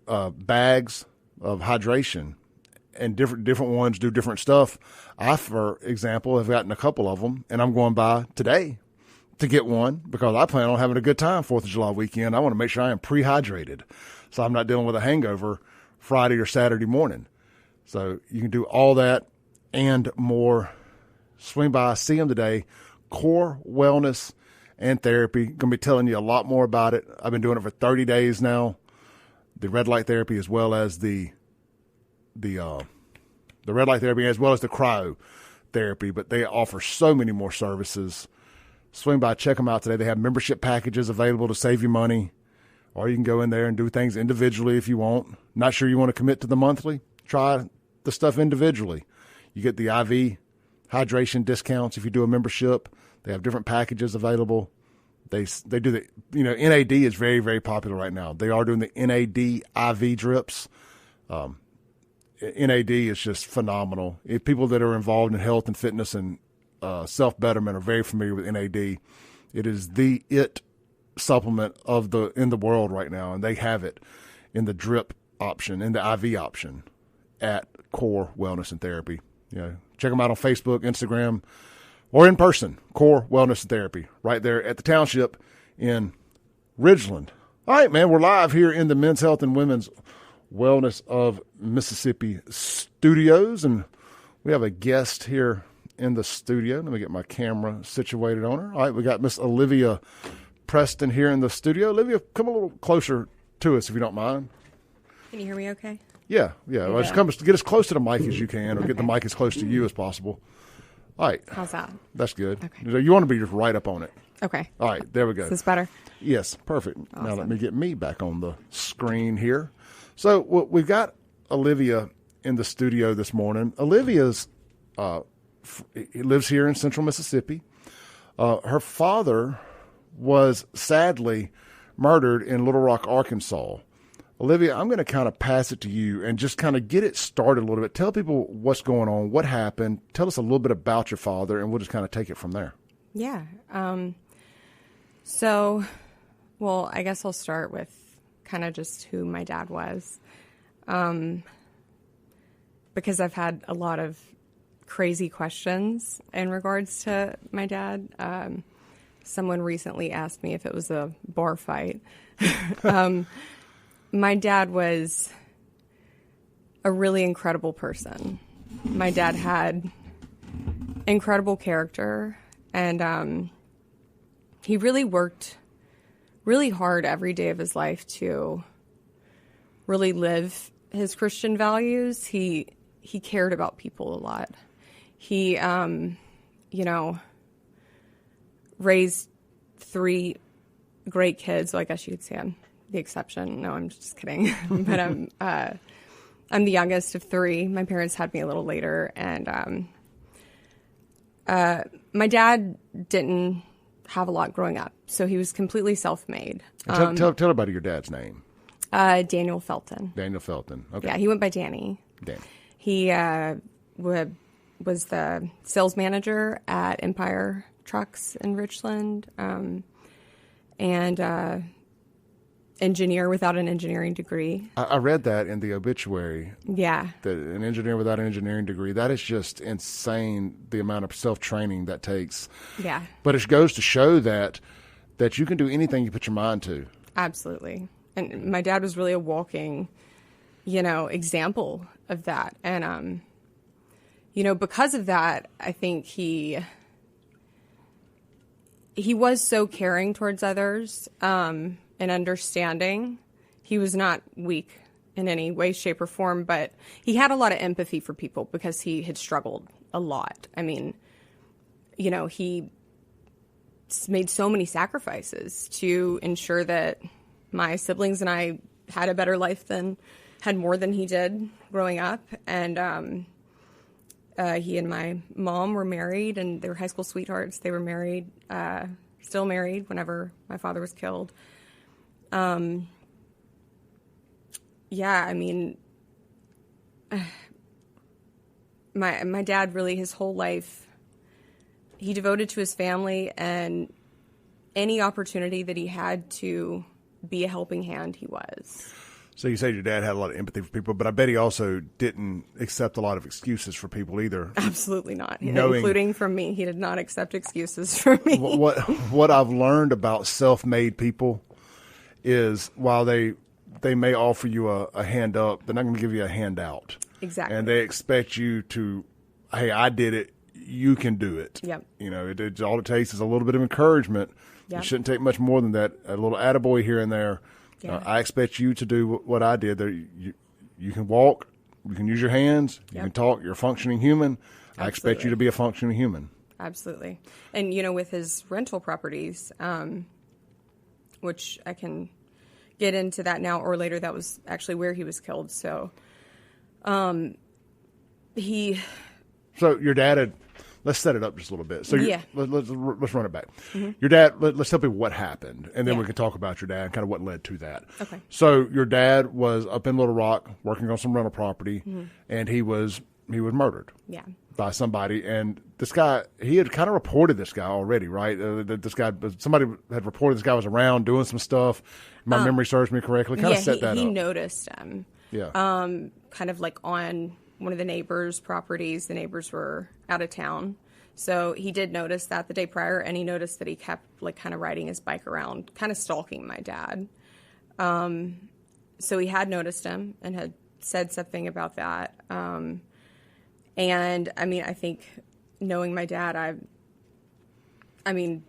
Speaker 1: bags of hydration, and different ones do different stuff. I, for example, have gotten a couple of them, and I'm going by today to get one because I plan on having a good time 4th of July weekend. I want to make sure I am pre-hydrated so I'm not dealing with a hangover Friday or Saturday morning. So you can do all that and more. Swing by, see them today. Core Wellness and Therapy. Going to be telling you a lot more about it. I've been doing it for 30 days now. The red light therapy as well as the red light therapy as well as the cryotherapy, but they offer so many more services. Swing by, check them out today. They have membership packages available to save you money, or you can go in there and do things individually if you want. Not sure you want to commit to the monthly? Try the stuff individually. You get the IV hydration discounts if you do a membership. They have different packages available. They do the, NAD is very, very popular right now. They are doing the NAD IV drips. NAD is just phenomenal. If people that are involved in health and fitness and self-betterment are very familiar with NAD. It is the supplement in the world right now, and they have it in the drip option, in the IV option at Core Wellness and Therapy. Check them out on Facebook, Instagram, or in person. Core Wellness and Therapy right there at the township in Ridgeland. All right, man, we're live here in the Men's Health and Women's Wellness of Mississippi studios, and we have a guest here in the studio. Let me get my camera situated on her. All right, we got Miss Olivia Preston here in the studio. Olivia, come a little closer to us if you don't mind.
Speaker 3: Can you hear me okay?
Speaker 1: Yeah. Well, just get as close to the mic as you can, or get the mic as close to you as possible. All right.
Speaker 3: How's that?
Speaker 1: That's good.
Speaker 3: Okay.
Speaker 1: You want to be just right up on it.
Speaker 3: Okay.
Speaker 1: All right, there we go.
Speaker 3: Is this better?
Speaker 1: Yes, perfect.
Speaker 3: Awesome.
Speaker 1: Now let me get me back on the screen here. So we've got Olivia in the studio this morning. Olivia's lives here in central Mississippi. Her father was sadly murdered in Little Rock, Arkansas. Olivia, I'm going to kind of pass it to you and just kind of get it started a little bit. Tell people what's going on, what happened. Tell us a little bit about your father, and we'll just kind of take it from there.
Speaker 3: Yeah. I guess I'll start with kind of just who my dad was. Because I've had a lot of crazy questions in regards to my dad. Someone recently asked me if it was a bar fight. My dad was a really incredible person. My dad had incredible character, and he really worked really hard every day of his life to really live his Christian values. He cared about people a lot. He, you know, raised 3 great kids. So I guess you could say I'm the exception. No, I'm just kidding. But I'm the youngest of 3. My parents had me a little later, and my dad didn't have a lot growing up, so he was completely self-made.
Speaker 1: Tell everybody your dad's name.
Speaker 3: Daniel Felton.
Speaker 1: Daniel Felton. Okay.
Speaker 3: Yeah, he went by Danny.
Speaker 1: Danny.
Speaker 3: He was the sales manager at Empire Trucks in Richland, and engineer without an engineering degree.
Speaker 1: I read that in the obituary.
Speaker 3: Yeah.
Speaker 1: That an engineer without an engineering degree. That is just insane, the amount of self-training that takes.
Speaker 3: Yeah.
Speaker 1: But it goes to show that you can do anything you put your mind to.
Speaker 3: Absolutely. And my dad was really a walking, you know, example of that. And, you know, because of that, I think he was so caring towards others, and understanding. He was not weak in any way, shape, or form, but he had a lot of empathy for people because he had struggled a lot. I mean, you know, he made so many sacrifices to ensure that my siblings and I had a better life had more than he did growing up. And he and my mom were married, and they were high school sweethearts. They were married, still married whenever my father was killed. Yeah, I mean, my dad really, his whole life, he devoted to his family, and any opportunity that he had to be a helping hand, he was.
Speaker 1: So you say your dad had a lot of empathy for people, but I bet he also didn't accept a lot of excuses for people either.
Speaker 3: Absolutely not. Including from me. He did not accept excuses from me.
Speaker 1: What I've learned about self-made people is while they may offer you a hand up, they're not going to give you a hand out.
Speaker 3: Exactly.
Speaker 1: And they expect you to, hey, I did it, you can do it.
Speaker 3: Yep.
Speaker 1: You know, all it takes is a little bit of encouragement.
Speaker 3: Yep.
Speaker 1: It shouldn't take much more than that, a little attaboy here and there. Yeah. I expect you to do what I did. You can walk, you can use your hands, you can talk, you're a functioning human. Absolutely. I expect you to be a functioning human.
Speaker 3: Absolutely. And, you know, with his rental properties, which I can get into that now or later, that was actually where he was killed. So, So
Speaker 1: your dad had, let's set it up just a little bit. So let's run it back.
Speaker 3: Mm-hmm.
Speaker 1: Your dad, let's tell people what happened, and then we can talk about your dad and kind of what led to that.
Speaker 3: Okay.
Speaker 1: So your dad was up in Little Rock working on some rental property, and he was murdered.
Speaker 3: Yeah.
Speaker 1: By somebody, and this guy, he had kind of reported this guy already, right? Somebody had reported this guy was around doing some stuff. My memory serves me correctly. Kind of set that up.
Speaker 3: He noticed him.
Speaker 1: Yeah.
Speaker 3: Kind of like on one of the neighbors' properties. The neighbors were out of town, so he did notice that the day prior, and he noticed that he kept like kind of riding his bike around, kind of stalking my dad. So he had noticed him and had said something about that. And I mean, I think knowing my dad, I mean,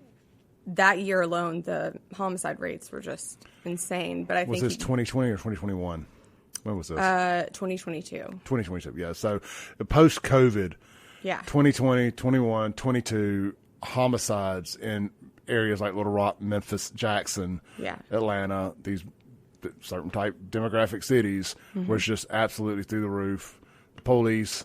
Speaker 3: that year alone, the homicide rates were just insane. But I think
Speaker 1: was this 2020 or 2021? When was this?
Speaker 3: 2022.
Speaker 1: 2022. Yeah. So post-COVID.
Speaker 3: Yeah.
Speaker 1: 2020, 21, 22 homicides in areas like Little Rock, Memphis, Jackson, Atlanta. These certain type demographic cities was just absolutely through the roof. The police.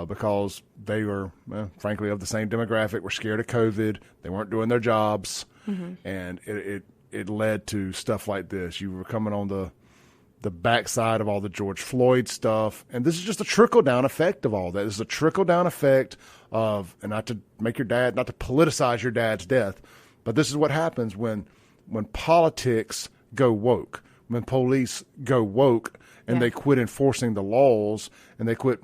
Speaker 1: Because they were, frankly, of the same demographic, were scared of COVID. They weren't doing their jobs, and it led to stuff like this. You were coming on the backside of all the George Floyd stuff, and this is just a trickle-down effect of all that. This is a trickle-down effect of, and not to politicize your dad's death, but this is what happens when politics go woke, when police go woke, and they quit enforcing the laws, and they quit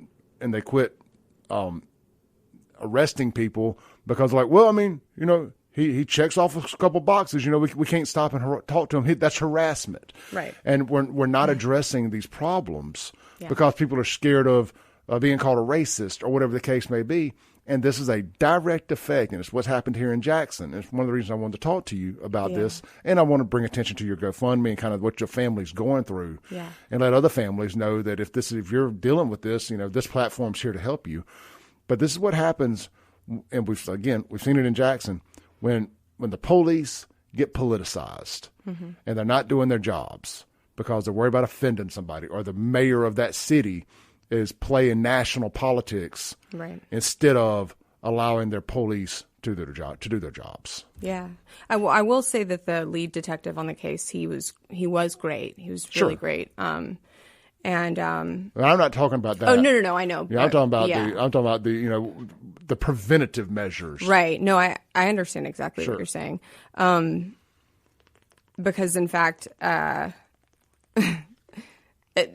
Speaker 1: arresting people because, like, well, I mean, you know, he checks off a couple boxes. You know, we can't stop and talk to him. That's harassment,
Speaker 3: right?
Speaker 1: And we're not addressing these problems because people are scared of being called a racist or whatever the case may be. And this is a direct effect, and it's what's happened here in Jackson. It's one of the reasons I wanted to talk to you about this, and I want to bring attention to your GoFundMe and kind of what your family's going through, and let other families know that if you're dealing with this, this platform's here to help you. But this is what happens, and we've seen it in Jackson, when the police get politicized and they're not doing their jobs because they're worried about offending somebody, or the mayor of that city is playing national politics instead of allowing their police to do their jobs.
Speaker 3: Yeah. I will say that the lead detective on the case, he was great. He was really great. And
Speaker 1: I'm not talking about that.
Speaker 3: Oh, no, I know.
Speaker 1: Yeah, I'm talking about the preventative measures.
Speaker 3: Right. No, I understand exactly what you're saying. Because in fact,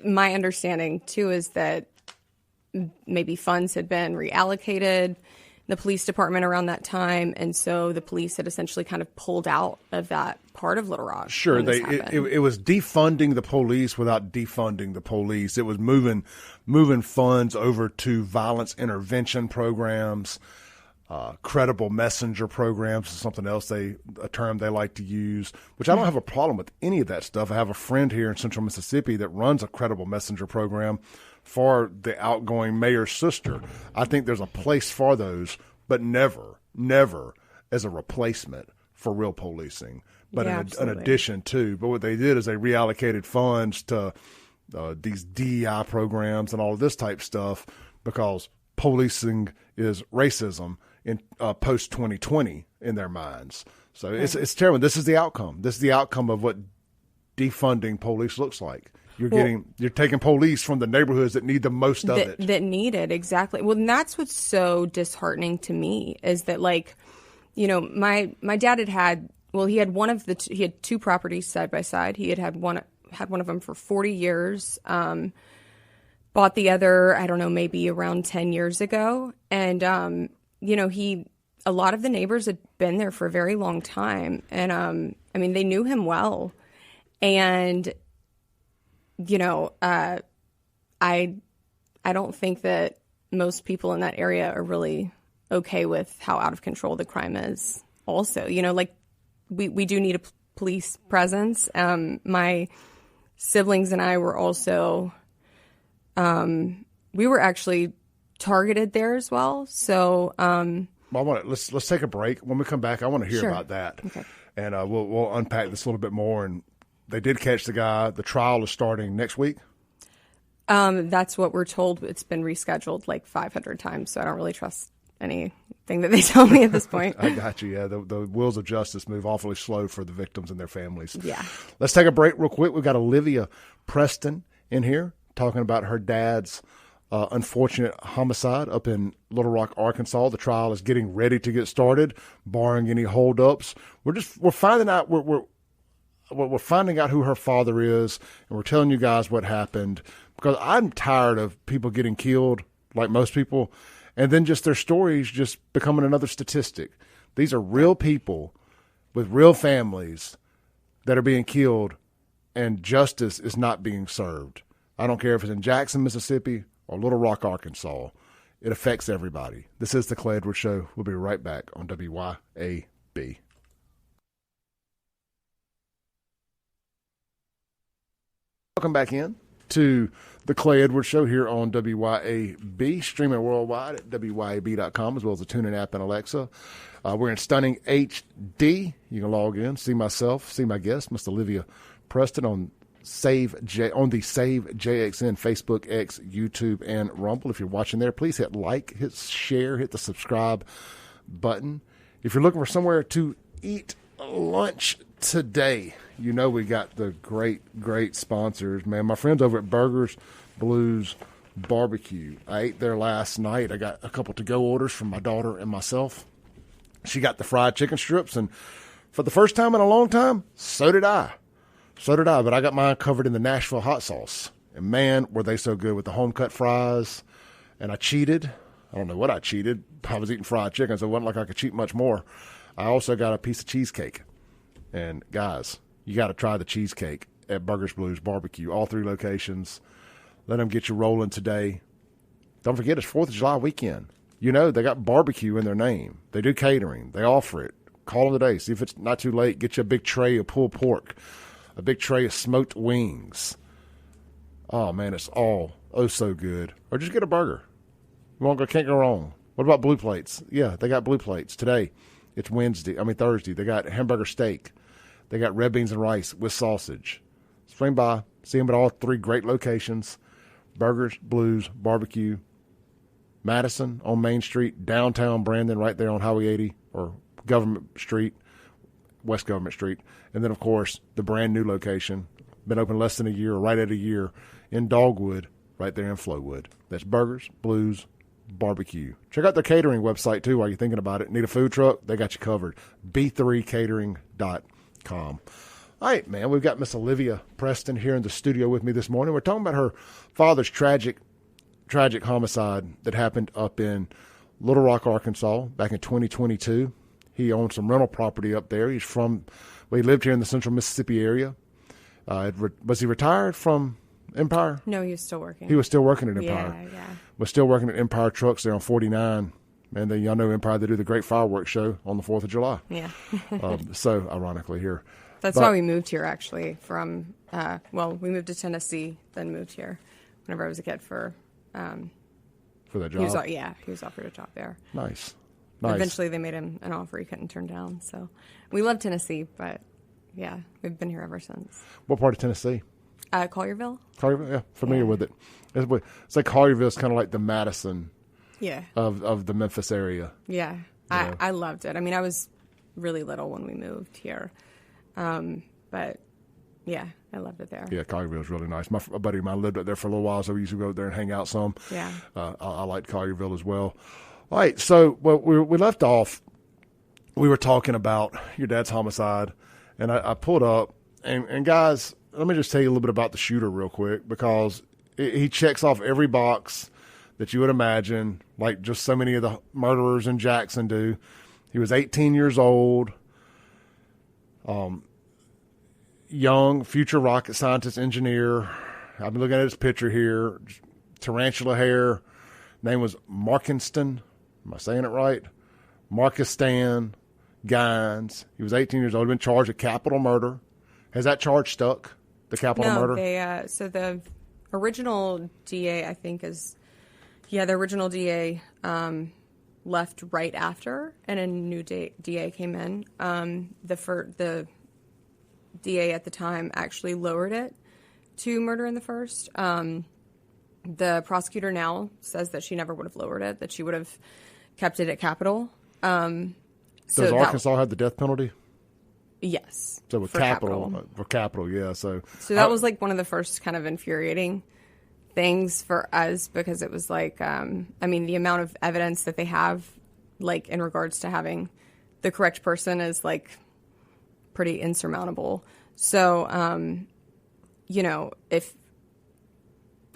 Speaker 3: my understanding, too, is that maybe funds had been reallocated in the police department around that time, and so the police had essentially kind of pulled out of that part of Little Rock.
Speaker 1: Sure, it was defunding the police without defunding the police. It was moving funds over to violence intervention programs, credible messenger programs is something else a term they like to use, which I don't have a problem with any of that stuff. I have a friend here in Central Mississippi that runs a credible messenger program for the outgoing mayor's sister. I think there's a place for those, but never as a replacement for real policing, but in addition to. But what they did is they reallocated funds to these DEI programs and all of this type stuff, because policing is racism in post 2020 in their minds. So it's terrible. This is the outcome. This is the outcome of what defunding police looks like. You're taking police from the neighborhoods that need the most of it.
Speaker 3: That need it, exactly. Well, and that's what's so disheartening to me, is that, like, my dad he had he had two properties side by side. He had one of them for 40 years. Bought the other, I don't know, maybe around 10 years ago. And, a lot of the neighbors had been there for a very long time. And, they knew him well. And, I don't think that most people in that area are really okay with how out of control the crime is also. We do need a police presence. My siblings and I were also... we were actually targeted there as well. So,
Speaker 1: let's take a break. When we come back, I want to hear about that.
Speaker 3: Okay.
Speaker 1: And we'll unpack this a little bit more. And they did catch the guy. The trial is starting next week.
Speaker 3: That's what we're told. It's been rescheduled like 500 times, so I don't really trust anything that they tell me at this point.
Speaker 1: I got you. Yeah, the wheels of justice move awfully slow for the victims and their families.
Speaker 3: Yeah.
Speaker 1: Let's take a break real quick. We've got Olivia Preston in here talking about her dad's unfortunate homicide up in Little Rock, Arkansas. The trial is getting ready to get started, barring any holdups. We're finding out we're finding out who her father is, and we're telling you guys what happened, because I'm tired of people getting killed, like most people, and then just their stories just becoming another statistic. These are real people with real families that are being killed, and justice is not being served. I don't care if it's in Jackson, Mississippi, or Little Rock, Arkansas. It affects everybody. This is the Clay Edwards Show. We'll be right back on WYAB. Welcome back in to the Clay Edwards Show here on WYAB, streaming worldwide at WYAB.com, as well as the TuneIn app and Alexa. We're in stunning HD. You can log in, see myself, see my guest, Miss Olivia Preston, on the Save JXN, Facebook, X, YouTube, and Rumble. If you're watching there, please hit like, hit share, hit the subscribe button. If you're looking for somewhere to eat lunch today, we got the great sponsors, man. My friends over at Burgers Blues Barbecue. I ate there last night. I got a couple to-go orders from my daughter and myself. She got the fried chicken strips, and for the first time in a long time, so did I. But I got mine covered in the Nashville hot sauce. And man, were they so good with the home-cut fries. And I cheated. I don't know what I cheated. I was eating fried chicken, so it wasn't like I could cheat much more. I also got a piece of cheesecake. And guys, you got to try the cheesecake at Burgers Blues Barbecue. All 3 locations. Let them get you rolling today. Don't forget, it's 4th of July weekend. they got barbecue in their name. They do catering. They offer it. Call them today. See if it's not too late. Get you a big tray of pulled pork, a big tray of smoked wings. Oh, man, it's all so good. Or just get a burger. Can't go wrong. What about blue plates? Yeah, they got blue plates today. It's Thursday. They got hamburger steak. They got red beans and rice with sausage. Swing by. See them at all 3 great locations. Burgers, Blues, Barbecue. Madison on Main Street, downtown Brandon, right there on Highway 80 or Government Street, West Government Street. And then, of course, the brand new location, been open less than a year, or right at a year, in Dogwood, right there in Flowood. That's Burgers, Blues, Barbecue. Check out their catering website, too, while you're thinking about it. Need a food truck? They got you covered. b3catering.com. All right, man, we've got Miss Olivia Preston here in the studio with me this morning. We're talking about her father's tragic homicide that happened up in Little Rock, Arkansas, back in 2022. He owned some rental property up there. He lived here in the central Mississippi area. Was he retired from Empire?
Speaker 3: No, he was still working.
Speaker 1: He was still working at Empire.
Speaker 3: Yeah.
Speaker 1: Was still working at Empire Trucks there on 49. And then y'all know Empire, they do the great fireworks show on the 4th of July.
Speaker 3: Yeah.
Speaker 1: So ironically here.
Speaker 3: That's why we moved here, actually, from, we moved to Tennessee, then moved here whenever I was a kid for
Speaker 1: that job?
Speaker 3: He was offered a job there.
Speaker 1: Nice.
Speaker 3: Eventually, they made him an offer he couldn't turn down. So we love Tennessee, but yeah, we've been here ever since.
Speaker 1: What part of Tennessee?
Speaker 3: Collierville.
Speaker 1: Collierville, yeah, familiar with it. It's like Collierville's kind of like the Madison of the Memphis area.
Speaker 3: Yeah, I loved it. I mean, I was really little when we moved here, but yeah, I loved it there.
Speaker 1: Yeah, Collierville's really nice. A buddy of mine lived up there for a little while, so we used to go there and hang out some.
Speaker 3: Yeah.
Speaker 1: I liked Collierville as well. All right, so we left off, we were talking about your dad's homicide, and I pulled up, and guys, let me just tell you a little bit about the shooter real quick, because he checks off every box that you would imagine, like just so many of the murderers in Jackson do. He was 18 years old, young, future rocket scientist, engineer. I've been looking at his picture here, tarantula hair. Name was Markinston. Am I saying it right? Markistan Gines. He was 18 years old. Been charged with capital murder. Has that charge stuck? The capital murder?
Speaker 3: No, so the original DA, I think, the original DA left right after, and a new DA came in. The DA at the time actually lowered it to murder in the first. The prosecutor now says that she never would have lowered it, that she would have kept it at capital.
Speaker 1: Does Arkansas have the death penalty?
Speaker 3: Yes.
Speaker 1: So with capital, yeah. So
Speaker 3: that was like one of the first kind of infuriating things for us, because it was like, the amount of evidence that they have, like in regards to having the correct person, is like pretty insurmountable. So, if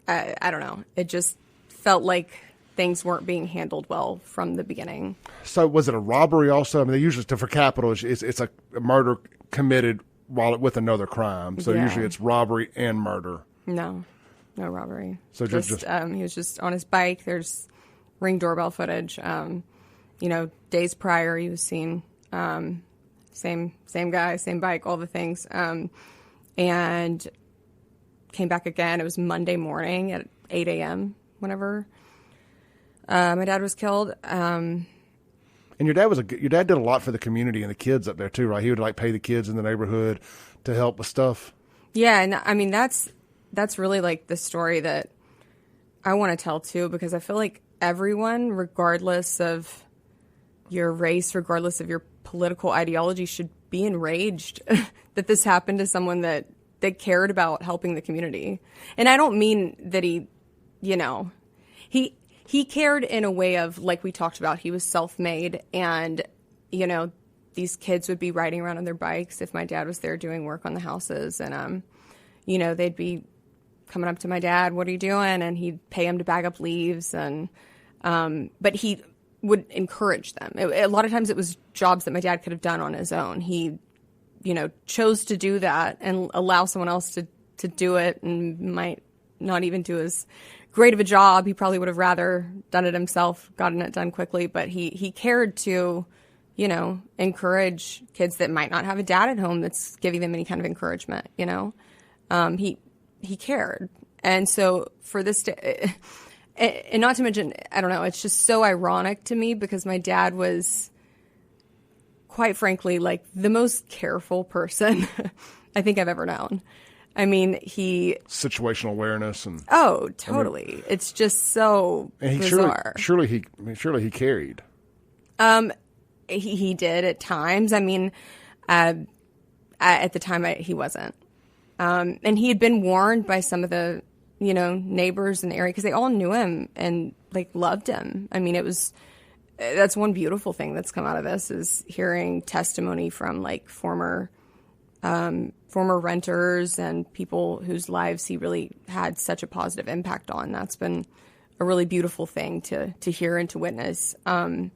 Speaker 3: I don't know, it just felt like things weren't being handled well from the beginning. So
Speaker 1: was it a robbery also? I mean, they usually, for capital, it's a murder committed with another crime. So usually it's robbery and murder.
Speaker 3: No robbery.
Speaker 1: So just
Speaker 3: he was just on his bike. There's Ring doorbell footage. Days prior he was seen, same guy, same bike, all the things. And came back again. It was Monday morning at 8 a.m. whenever my dad was killed. And
Speaker 1: your dad did a lot for the community and the kids up there too, right? He would like pay the kids in the neighborhood to help with stuff.
Speaker 3: Yeah, and I mean that's really like the story that I want to tell too, because I feel like everyone, regardless of your race, regardless of your political ideology, should be enraged that this happened to someone that cared about helping the community. And I don't mean that he cared in a way of, like we talked about, he was self-made, and, these kids would be riding around on their bikes if my dad was there doing work on the houses, and, they'd be coming up to my dad, "What are you doing?" And he'd pay him to bag up leaves, and, but he would encourage them. A lot of times it was jobs that my dad could have done on his own. He, chose to do that and allow someone else to do it, and might not even do as great of a job. He probably would have rather done it himself, gotten it done quickly, but he cared to, you know, encourage kids that might not have a dad at home that's giving them any kind of encouragement, you know. He cared. And so for this and not to mention, I don't know, it's just so ironic to me because my dad was, quite frankly, like the most careful person I think I've ever known. I mean,
Speaker 1: situational awareness and
Speaker 3: oh, totally. I mean, it's just so
Speaker 1: and
Speaker 3: bizarre.
Speaker 1: Surely he carried.
Speaker 3: He did at times. I mean, at the time he wasn't, and he had been warned by some of the, you know, neighbors in the area because they all knew him and like loved him. I mean, that's one beautiful thing that's come out of this is hearing testimony from like former renters and people whose lives he really had such a positive impact on. That's been a really beautiful thing to hear and to witness. And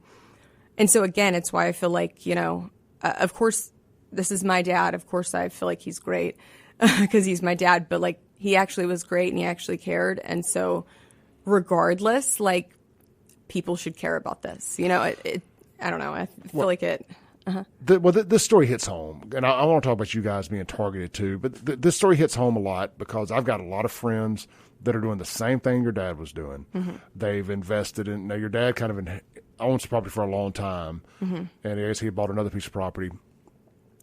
Speaker 3: so again, it's why I feel like, you know, of course, this is my dad. Of course, I feel like he's great because he's my dad, but like he actually was great and he actually cared. And so regardless, like people should care about this, you know, I don't know. I feel like it.
Speaker 1: This story hits home, and I want to talk about you guys being targeted too, but this story hits home a lot because I've got a lot of friends that are doing the same thing your dad was doing. Mm-hmm. They've invested in, now your dad kind of owns property for a long time, mm-hmm. and I guess he bought another piece of property.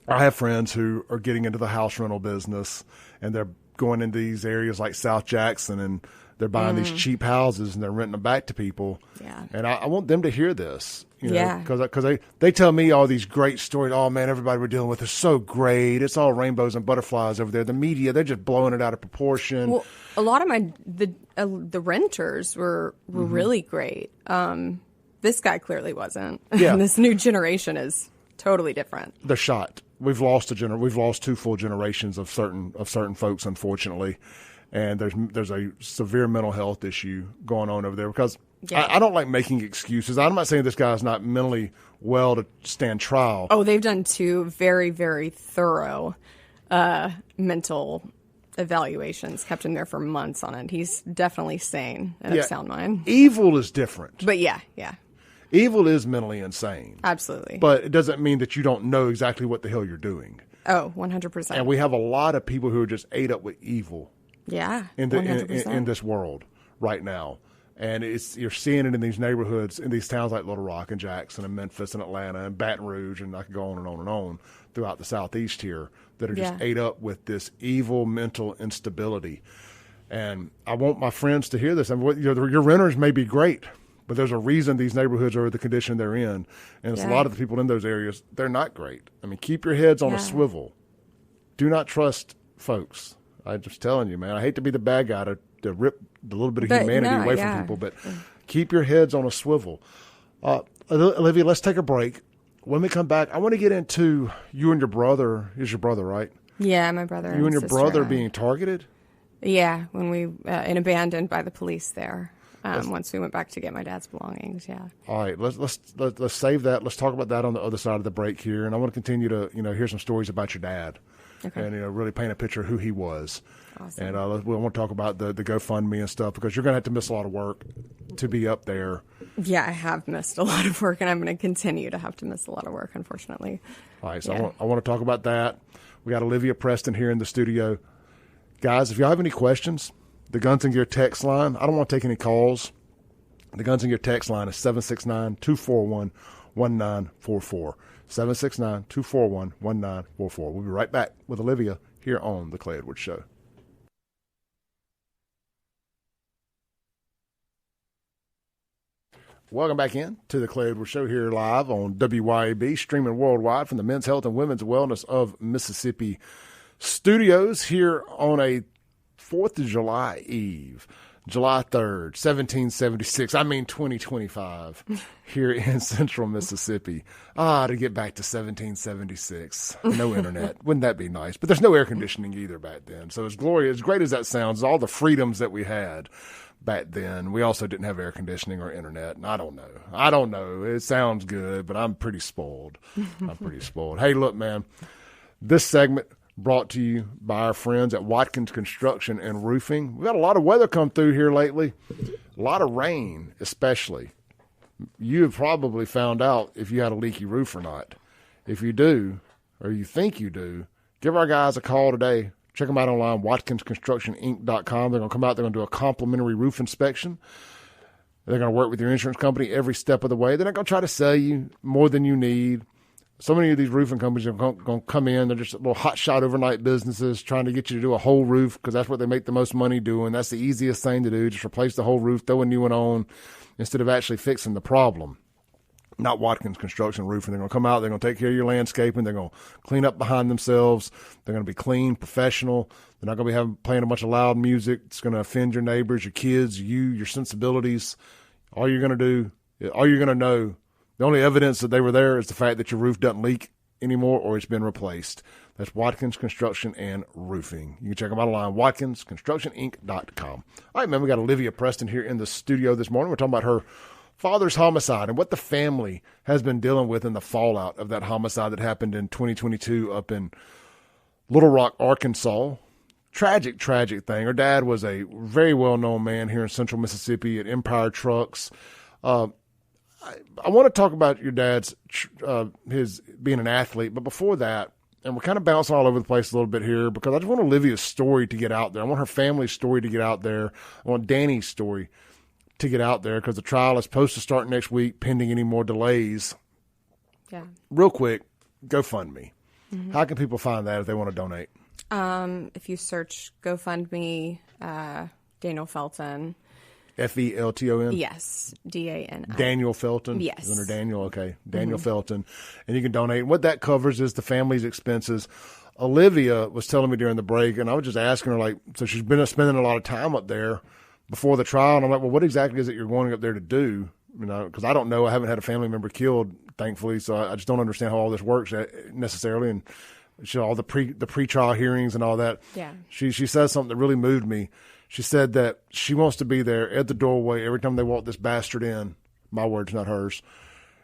Speaker 1: I have friends who are getting into the house rental business, and they're going into these areas like South Jackson, and they're buying these cheap houses and they're renting them back to people. Yeah. And I want them to hear this, you know, because they tell me all these great stories. Oh man, everybody we're dealing with is so great. It's all rainbows and butterflies over there. The media, they're just blowing it out of proportion.
Speaker 3: Well, a lot of the renters were mm-hmm. really great. This guy clearly wasn't. Yeah. This new generation is totally different.
Speaker 1: They're shot. We've lost we've lost 2 full generations of certain folks, unfortunately. And there's a severe mental health issue going on over there because I don't like making excuses. I'm not saying this guy's not mentally well to stand trial.
Speaker 3: Oh, they've done 2 very, very thorough mental evaluations, kept him there for months on it. He's definitely sane and of sound mind.
Speaker 1: Evil is different.
Speaker 3: But yeah.
Speaker 1: Evil is mentally insane.
Speaker 3: Absolutely.
Speaker 1: But it doesn't mean that you don't know exactly what the hell you're doing.
Speaker 3: Oh, 100%.
Speaker 1: And we have a lot of people who are just ate up with evil.
Speaker 3: Yeah,
Speaker 1: in this world right now, and you're seeing it in these neighborhoods, in these towns like Little Rock and Jackson and Memphis and Atlanta and Baton Rouge, and I could go on and on and on throughout the Southeast here that are just ate up with this evil mental instability. And I want my friends to hear this. I mean, your renters may be great, but there's a reason these neighborhoods are the condition they're in, and it's a lot of the people in those areas, they're not great. I mean, keep your heads on a swivel. Do not trust folks. I'm just telling you, man, I hate to be the bad guy to rip the little bit of humanity away from people, but keep your heads on a swivel. Olivia, let's take a break. When we come back, I want to get into you and your brother. Is your brother, right?
Speaker 3: Yeah, my brother.
Speaker 1: You and your brother being targeted?
Speaker 3: Yeah, when we and abandoned by the police there. Once we went back to get my dad's belongings, yeah. All
Speaker 1: right, let's save that. Let's talk about that on the other side of the break here, and I want to continue to hear some stories about your dad. Okay. And really paint a picture of who he was. Awesome. And we want to talk about the GoFundMe and stuff because you're going to have to miss a lot of work to be up there.
Speaker 3: Yeah, I have missed a lot of work, and I'm going to continue to have to miss a lot of work, unfortunately.
Speaker 1: All right, so I want to talk about that. We got Olivia Preston here in the studio. Guys, if y'all have any questions, the Guns and Gear text line, I don't want to take any calls. The Guns and Gear text line is 769-241-1944. 769-241-1944. We'll be right back with Olivia here on The Clay Edwards Show. Welcome back in to The Clay Edwards Show here live on WYAB, streaming worldwide from the Men's Health and Women's Wellness of Mississippi studios here on a 4th of July Eve. July 3rd, 1776, 2025, here in central Mississippi. To get back to 1776. No internet. Wouldn't that be nice? But there's no air conditioning either back then. So as great as that sounds, all the freedoms that we had back then, we also didn't have air conditioning or internet. And I don't know. It sounds good, but I'm pretty spoiled. Hey, look, man, this segment, brought to you by our friends at Watkins Construction and Roofing. We've got a lot of weather come through here lately, a lot of rain especially. You have probably found out if you had a leaky roof or not. If you do, or you think you do, give our guys a call today. Check them out online, watkinsconstructioninc.com. They're going to come out. They're going to do a complimentary roof inspection. They're going to work with your insurance company every step of the way. They're not going to try to sell you more than you need. So many of these roofing companies are going to come in. They're just little hotshot overnight businesses trying to get you to do a whole roof because that's what they make the most money doing. That's the easiest thing to do. Just replace the whole roof, throw a new one on instead of actually fixing the problem. Not Watkins Construction Roofing. They're going to come out. They're going to take care of your landscaping. They're going to clean up behind themselves. They're going to be clean, professional. They're not going to be playing a bunch of loud music. It's going to offend your neighbors, your kids, your sensibilities. All you're going to know, the only evidence that they were there is the fact that your roof doesn't leak anymore or it's been replaced. That's Watkins Construction and Roofing. You can check them out online, watkinsconstructioninc.com. All right, man, we got Olivia Preston here in the studio this morning. We're talking about her father's homicide and what the family has been dealing with in the fallout of that homicide that happened in 2022 up in Little Rock, Arkansas. Tragic thing. Her dad was a very well-known man here in central Mississippi at Empire Trucks. I want to talk about your dad's his being an athlete, but before that, and we're kind of bouncing all over the place a little bit here because I just want Olivia's story to get out there. I want her family's story to get out there. I want Danny's story to get out there because the trial is supposed to start next week pending any more delays.
Speaker 3: Yeah.
Speaker 1: Real quick, GoFundMe. Mm-hmm. How can people find that if they want to donate?
Speaker 3: If you search GoFundMe, Daniel Felton.
Speaker 1: Felton?
Speaker 3: Yes, DANI.
Speaker 1: Daniel Felton?
Speaker 3: Yes.
Speaker 1: Under Daniel, okay. Daniel Felton. And you can donate. And what that covers is the family's expenses. Olivia was telling me during the break, and I was just asking her, like, so she's been spending a lot of time up there before the trial. And I'm like, well, what exactly is it you're going up there to do? You know, because I don't know. I haven't had a family member killed, thankfully, so I just don't understand how all this works necessarily. And all the pre-trial hearings and all that.
Speaker 3: Yeah.
Speaker 1: She says something that really moved me. She said that she wants to be there at the doorway every time they walk this bastard in, my words, not hers,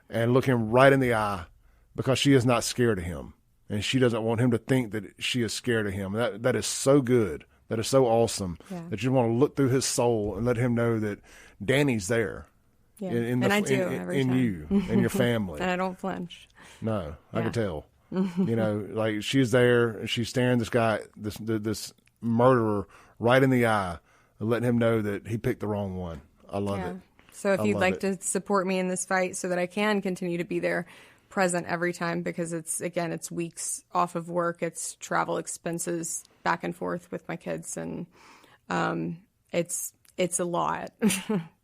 Speaker 1: and look him right in the eye because she is not scared of him. And she doesn't want him to think that she is scared of him. That is so good. That is so awesome that you want to look through his soul and let him know that Danny's there.
Speaker 3: Yeah. And I do every time.
Speaker 1: You and your family.
Speaker 3: And I don't flinch.
Speaker 1: No, I can tell. You know, like she's there and she's staring this guy, this murderer right in the eye and letting him know that he picked the wrong one. I love it.
Speaker 3: So if you'd like to support me in this fight so that I can continue to be there present every time, because it's weeks off of work, it's travel expenses back and forth with my kids, and it's a lot,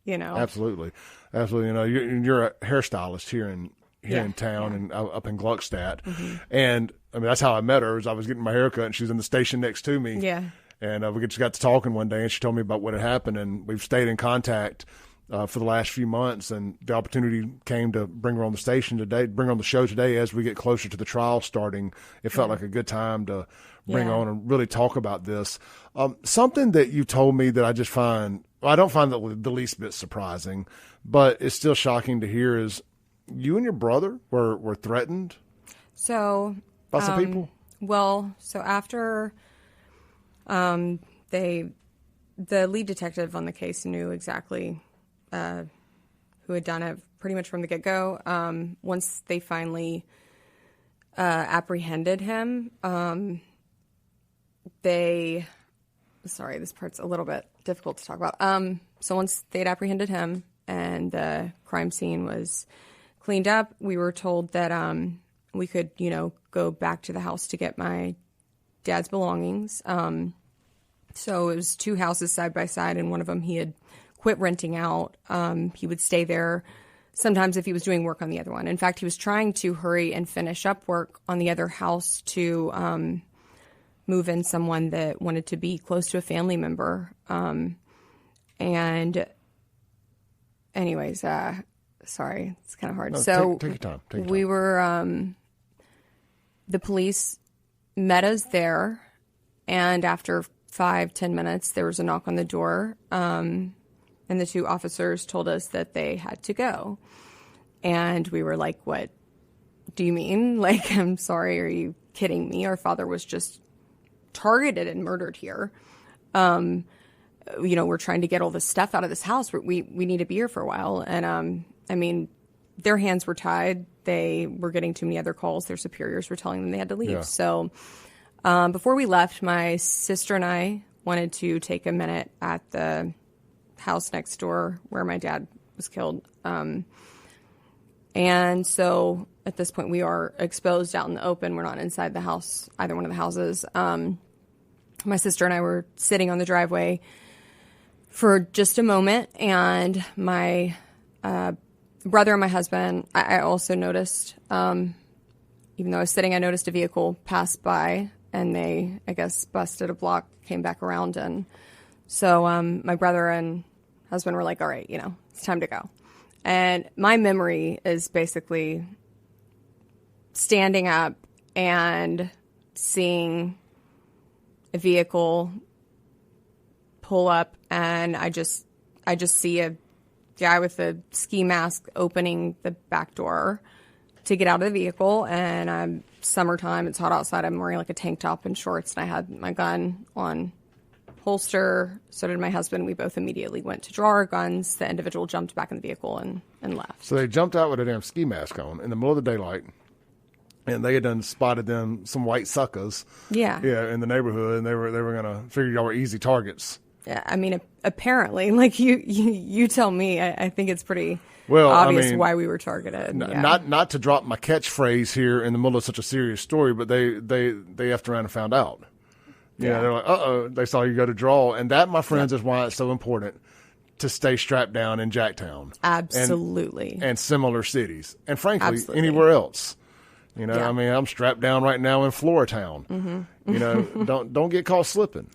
Speaker 3: you know.
Speaker 1: Absolutely. You know, you're a hairstylist here in town and up in Gluckstadt. Mm-hmm. And I mean, that's how I met her. As I was getting my haircut and she was in the station next to me.
Speaker 3: Yeah.
Speaker 1: And we just got to talking one day and she told me about what had happened, and we've stayed in contact for the last few months. And the opportunity came to bring her on the station today, bring her on the show today as we get closer to the trial starting. It felt like a good time to bring on and really talk about this. Something that you told me that I just find, well, I don't find that the least bit surprising, but it's still shocking to hear is you and your brother were threatened.
Speaker 3: So
Speaker 1: by some people?
Speaker 3: Well, so after the lead detective on the case knew exactly who had done it pretty much from the get-go. Once they finally apprehended him, sorry, this part's a little bit difficult to talk about. So once they'd apprehended him and the crime scene was cleaned up, we were told that we could, go back to the house to get my dad's belongings. So it was two houses side by side, and one of them he had quit renting out. He would stay there sometimes if he was doing work on the other one. In fact, he was trying to hurry and finish up work on the other house to move in someone that wanted to be close to a family member. And anyways, sorry, it's kind of hard.
Speaker 1: No,
Speaker 3: so
Speaker 1: take your time. Take your time.
Speaker 3: We were, the police met us there, and after 5-10 minutes, there was a knock on the door, and the two officers told us that they had to go. And we were like, what do you mean? Like, I'm sorry, are you kidding me? Our father was just targeted and murdered here. We're trying to get all this stuff out of this house. We need to be here for a while. And, their hands were tied. They were getting too many other calls. Their superiors were telling them they had to leave.
Speaker 1: Yeah.
Speaker 3: So before we left, my sister and I wanted to take a minute at the house next door where my dad was killed. And so at this point, we are exposed out in the open. We're not inside the house, either one of the houses. My sister and I were sitting on the driveway for just a moment, and my brother and my husband, I also noticed, even though I was sitting, I noticed a vehicle pass by, and they, I guess, busted a block, came back around, and so my brother and husband were like, all right, it's time to go. And my memory is basically standing up and seeing a vehicle pull up, and I just see a guy with a ski mask opening the back door to get out of the vehicle. And I'm summertime, it's hot outside. I'm wearing like a tank top and shorts, and I had my gun on holster. So did my husband. We both immediately went to draw our guns. The individual jumped back in the vehicle and left.
Speaker 1: So they jumped out with a damn ski mask on in the middle of the daylight, and they had done spotted them some white suckers. Yeah, in the neighborhood, and they were gonna figure y'all were easy targets.
Speaker 3: Yeah, apparently, like you tell me. I think it's pretty obvious why we were targeted.
Speaker 1: Not to drop my catchphrase here in the middle of such a serious story, but they effed around and found out. Yeah, they're like, uh-oh, they saw you go to draw. And that, my friends, is why it's so important to stay strapped down in Jacktown.
Speaker 3: Absolutely.
Speaker 1: And similar cities. And frankly, anywhere else. I'm strapped down right now in Floritown. Mm-hmm. Don't get caught slipping.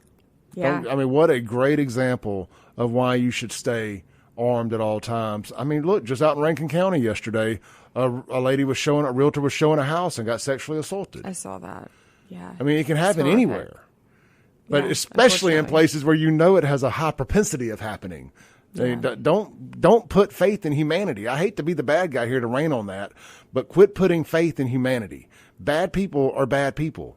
Speaker 3: Yeah.
Speaker 1: What a great example of why you should stay armed at all times. Look, just out in Rankin County yesterday, a realtor was showing a house and got sexually assaulted.
Speaker 3: I saw that. Yeah.
Speaker 1: It can happen anywhere. But especially in places where it has a high propensity of happening. Yeah. Don't put faith in humanity. I hate to be the bad guy here to rain on that, but quit putting faith in humanity. Bad people are bad people,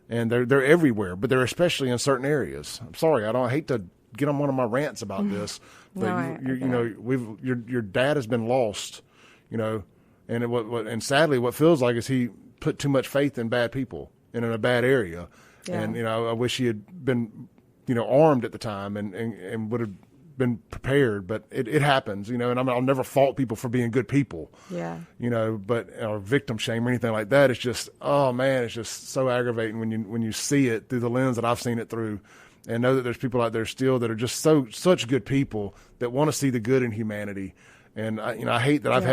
Speaker 1: and they're everywhere, but they're especially in certain areas. I'm sorry, I hate to get on one of my rants about this, but your dad has been lost, and sadly, what feels like is he put too much faith in bad people and in a bad area. Yeah. And, I wish he had been, armed at the time and would have been prepared, but it happens, and I'll never fault people for being good people.
Speaker 3: Yeah.
Speaker 1: Or victim shame or anything like that. It's just, oh man, it's just so aggravating when you see it through the lens that I've seen it through, and know that there's people out there still that are just such good people that want to see the good in humanity. And I hate that I've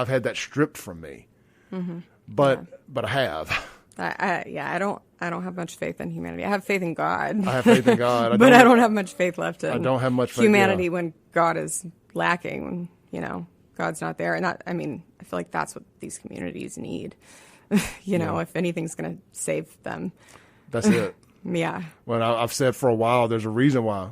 Speaker 1: had that stripped from me, but I have.
Speaker 3: I don't have much faith in humanity. I have faith in God.
Speaker 1: I have faith in God.
Speaker 3: But I don't have much faith left in
Speaker 1: I don't have much faith,
Speaker 3: humanity when God is lacking, when, God's not there. And I feel like that's what these communities need. If anything's going to save them.
Speaker 1: That's it.
Speaker 3: Yeah.
Speaker 1: Well, I've said for a while, there's a reason why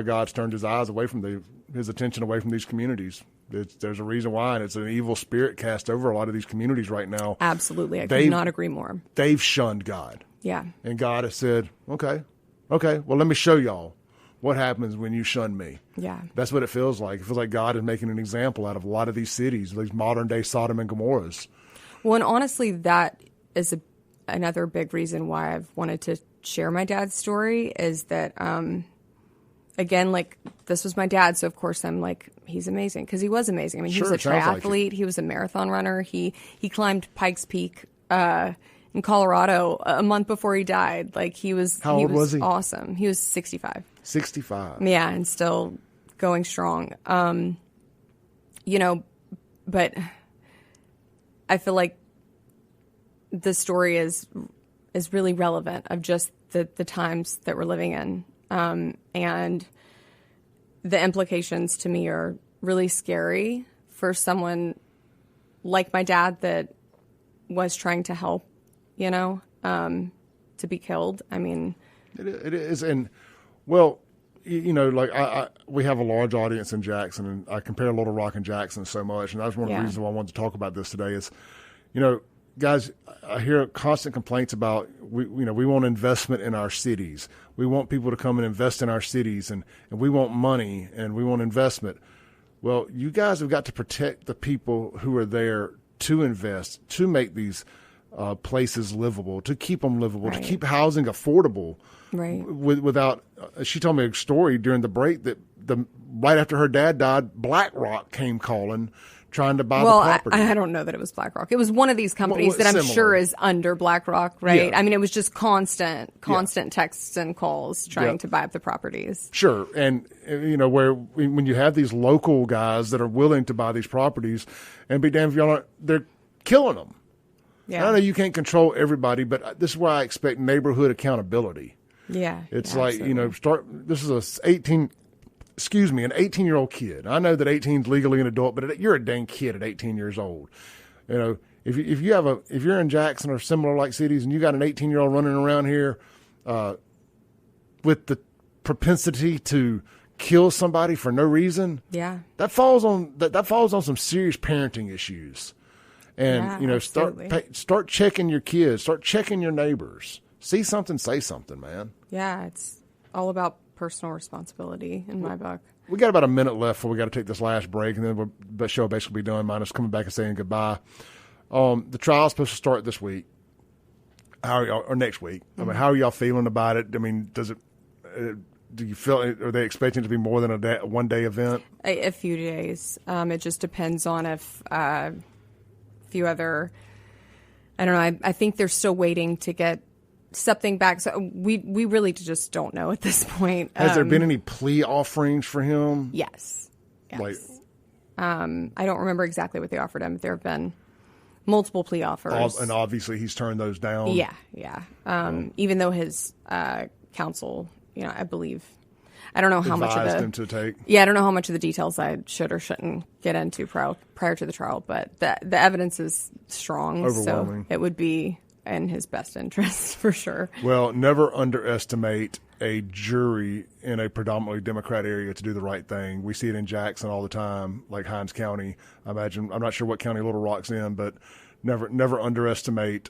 Speaker 1: God's turned his eyes away from his attention away from these communities. There's a reason why, and it's an evil spirit cast over a lot of these communities right now.
Speaker 3: Absolutely. I could not agree more.
Speaker 1: They've shunned God.
Speaker 3: Yeah.
Speaker 1: And God has said, okay, well, let me show y'all what happens when you shun me.
Speaker 3: Yeah.
Speaker 1: That's what it feels like. It feels like God is making an example out of a lot of these cities, these modern-day Sodom and Gomorrahs.
Speaker 3: Well, and honestly, that is another big reason why I've wanted to share my dad's story is that, again, like, this was my dad, so of course I'm like, he's amazing, because he was amazing. He was a triathlete. He was a marathon runner. He climbed Pikes Peak in Colorado a month before he died. Like,
Speaker 1: How old was he?
Speaker 3: Awesome. He was 65.
Speaker 1: 65.
Speaker 3: Yeah, and still going strong. But I feel like the story is really relevant of just the times that we're living in. And the implications to me are really scary for someone like my dad that was trying to help, to be killed.
Speaker 1: It is. And, well, we have a large audience in Jackson, and I compare Little Rock and Jackson so much. And that's one of the reasons why I wanted to talk about this today is, guys, I hear constant complaints about we want investment in our cities. We want people to come and invest in our cities, and we want money and we want investment. Well, you guys have got to protect the people who are there to invest, to make these places livable, to keep them livable,
Speaker 3: right.
Speaker 1: to keep housing affordable.
Speaker 3: Right.
Speaker 1: Without, she told me a story during the break that right after her dad died, BlackRock came calling, trying to buy the property.
Speaker 3: I don't know that it was BlackRock. It was one of these companies that I'm
Speaker 1: similar.
Speaker 3: sure is under BlackRock, right?
Speaker 1: Yeah.
Speaker 3: I mean, it was just constant texts and calls trying to buy up the properties.
Speaker 1: Sure. And, where when you have these local guys that are willing to buy these properties, and be damned if y'all aren't, they're killing them.
Speaker 3: Yeah.
Speaker 1: I know you can't control everybody, but this is why I expect neighborhood accountability.
Speaker 3: Yeah.
Speaker 1: It's
Speaker 3: absolutely.
Speaker 1: this is an 18-year-old kid. I know that 18 is legally an adult, but you're a dang kid at 18 years old. If you're in Jackson or similar like cities and you got an 18-year-old running around here with the propensity to kill somebody for no reason, that falls on some serious parenting issues. And start checking your kids, start checking your neighbors. See something, say something, man.
Speaker 3: Yeah, it's all about personal responsibility in my book.
Speaker 1: We got about a minute left before we got to take this last break, and then the show will basically be done, minus coming back and saying goodbye. The trial's supposed to start this week, or next week.
Speaker 3: Mm-hmm.
Speaker 1: I mean, how are y'all feeling about it? I mean, does it? Do you feel? Are they expecting it to be more than a one-day event?
Speaker 3: A few days. It just depends on if a few other. I don't know. I think they're still waiting to get something back. So we really just don't know at this point.
Speaker 1: Has there been any plea offerings for him?
Speaker 3: Yes.
Speaker 1: Like,
Speaker 3: I don't remember exactly what they offered him. There have been multiple plea offers.
Speaker 1: And obviously he's turned those down.
Speaker 3: Yeah. Even though his counsel, I believe, I don't know how much of
Speaker 1: him to take.
Speaker 3: Yeah, I don't know how much of the details I should or shouldn't get into prior to the trial, but the evidence is strong.
Speaker 1: Overwhelming.
Speaker 3: So it would be in his best interest for sure.
Speaker 1: Well, never underestimate a jury in a predominantly Democrat area to do the right thing. We see it in Jackson all the time, like Hinds County. I'm not sure what county Little Rock's in, but never underestimate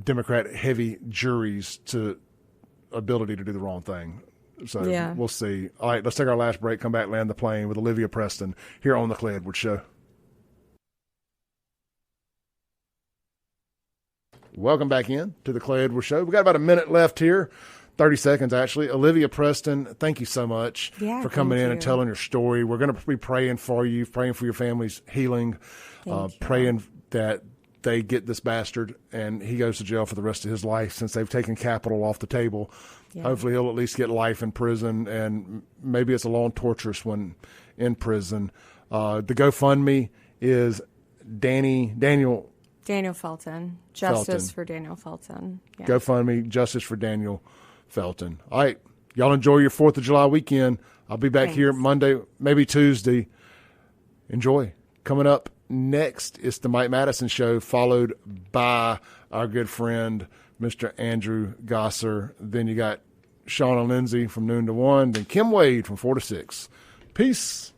Speaker 1: Democrat-heavy juries to ability to do the wrong thing. So We'll see. All right, let's take our last break, come back, land the plane with Olivia Preston here on the Clay Edwards Show. Welcome back in to the Clay Edwards Show. We got about a minute left here, 30 seconds actually. Olivia Preston, thank you so much for coming in and telling your story. We're going to be praying for you, praying for your family's healing, praying that they get this bastard and he goes to jail for the rest of his life since they've taken capital off the table. Yeah. Hopefully he'll at least get life in prison, and maybe it's a long, torturous one in prison. The GoFundMe is Daniel
Speaker 3: Felton. Justice for Daniel Felton. Yeah.
Speaker 1: GoFundMe, Justice for Daniel Felton. All right. Y'all enjoy your 4th of July weekend. I'll be back here Monday, maybe Tuesday. Enjoy. Coming up next is the Mike Madison Show, followed by our good friend, Mr. Andrew Gosser. Then you got Shauna Lindsay from noon to 1. Then Kim Wade from 4 to 6. Peace.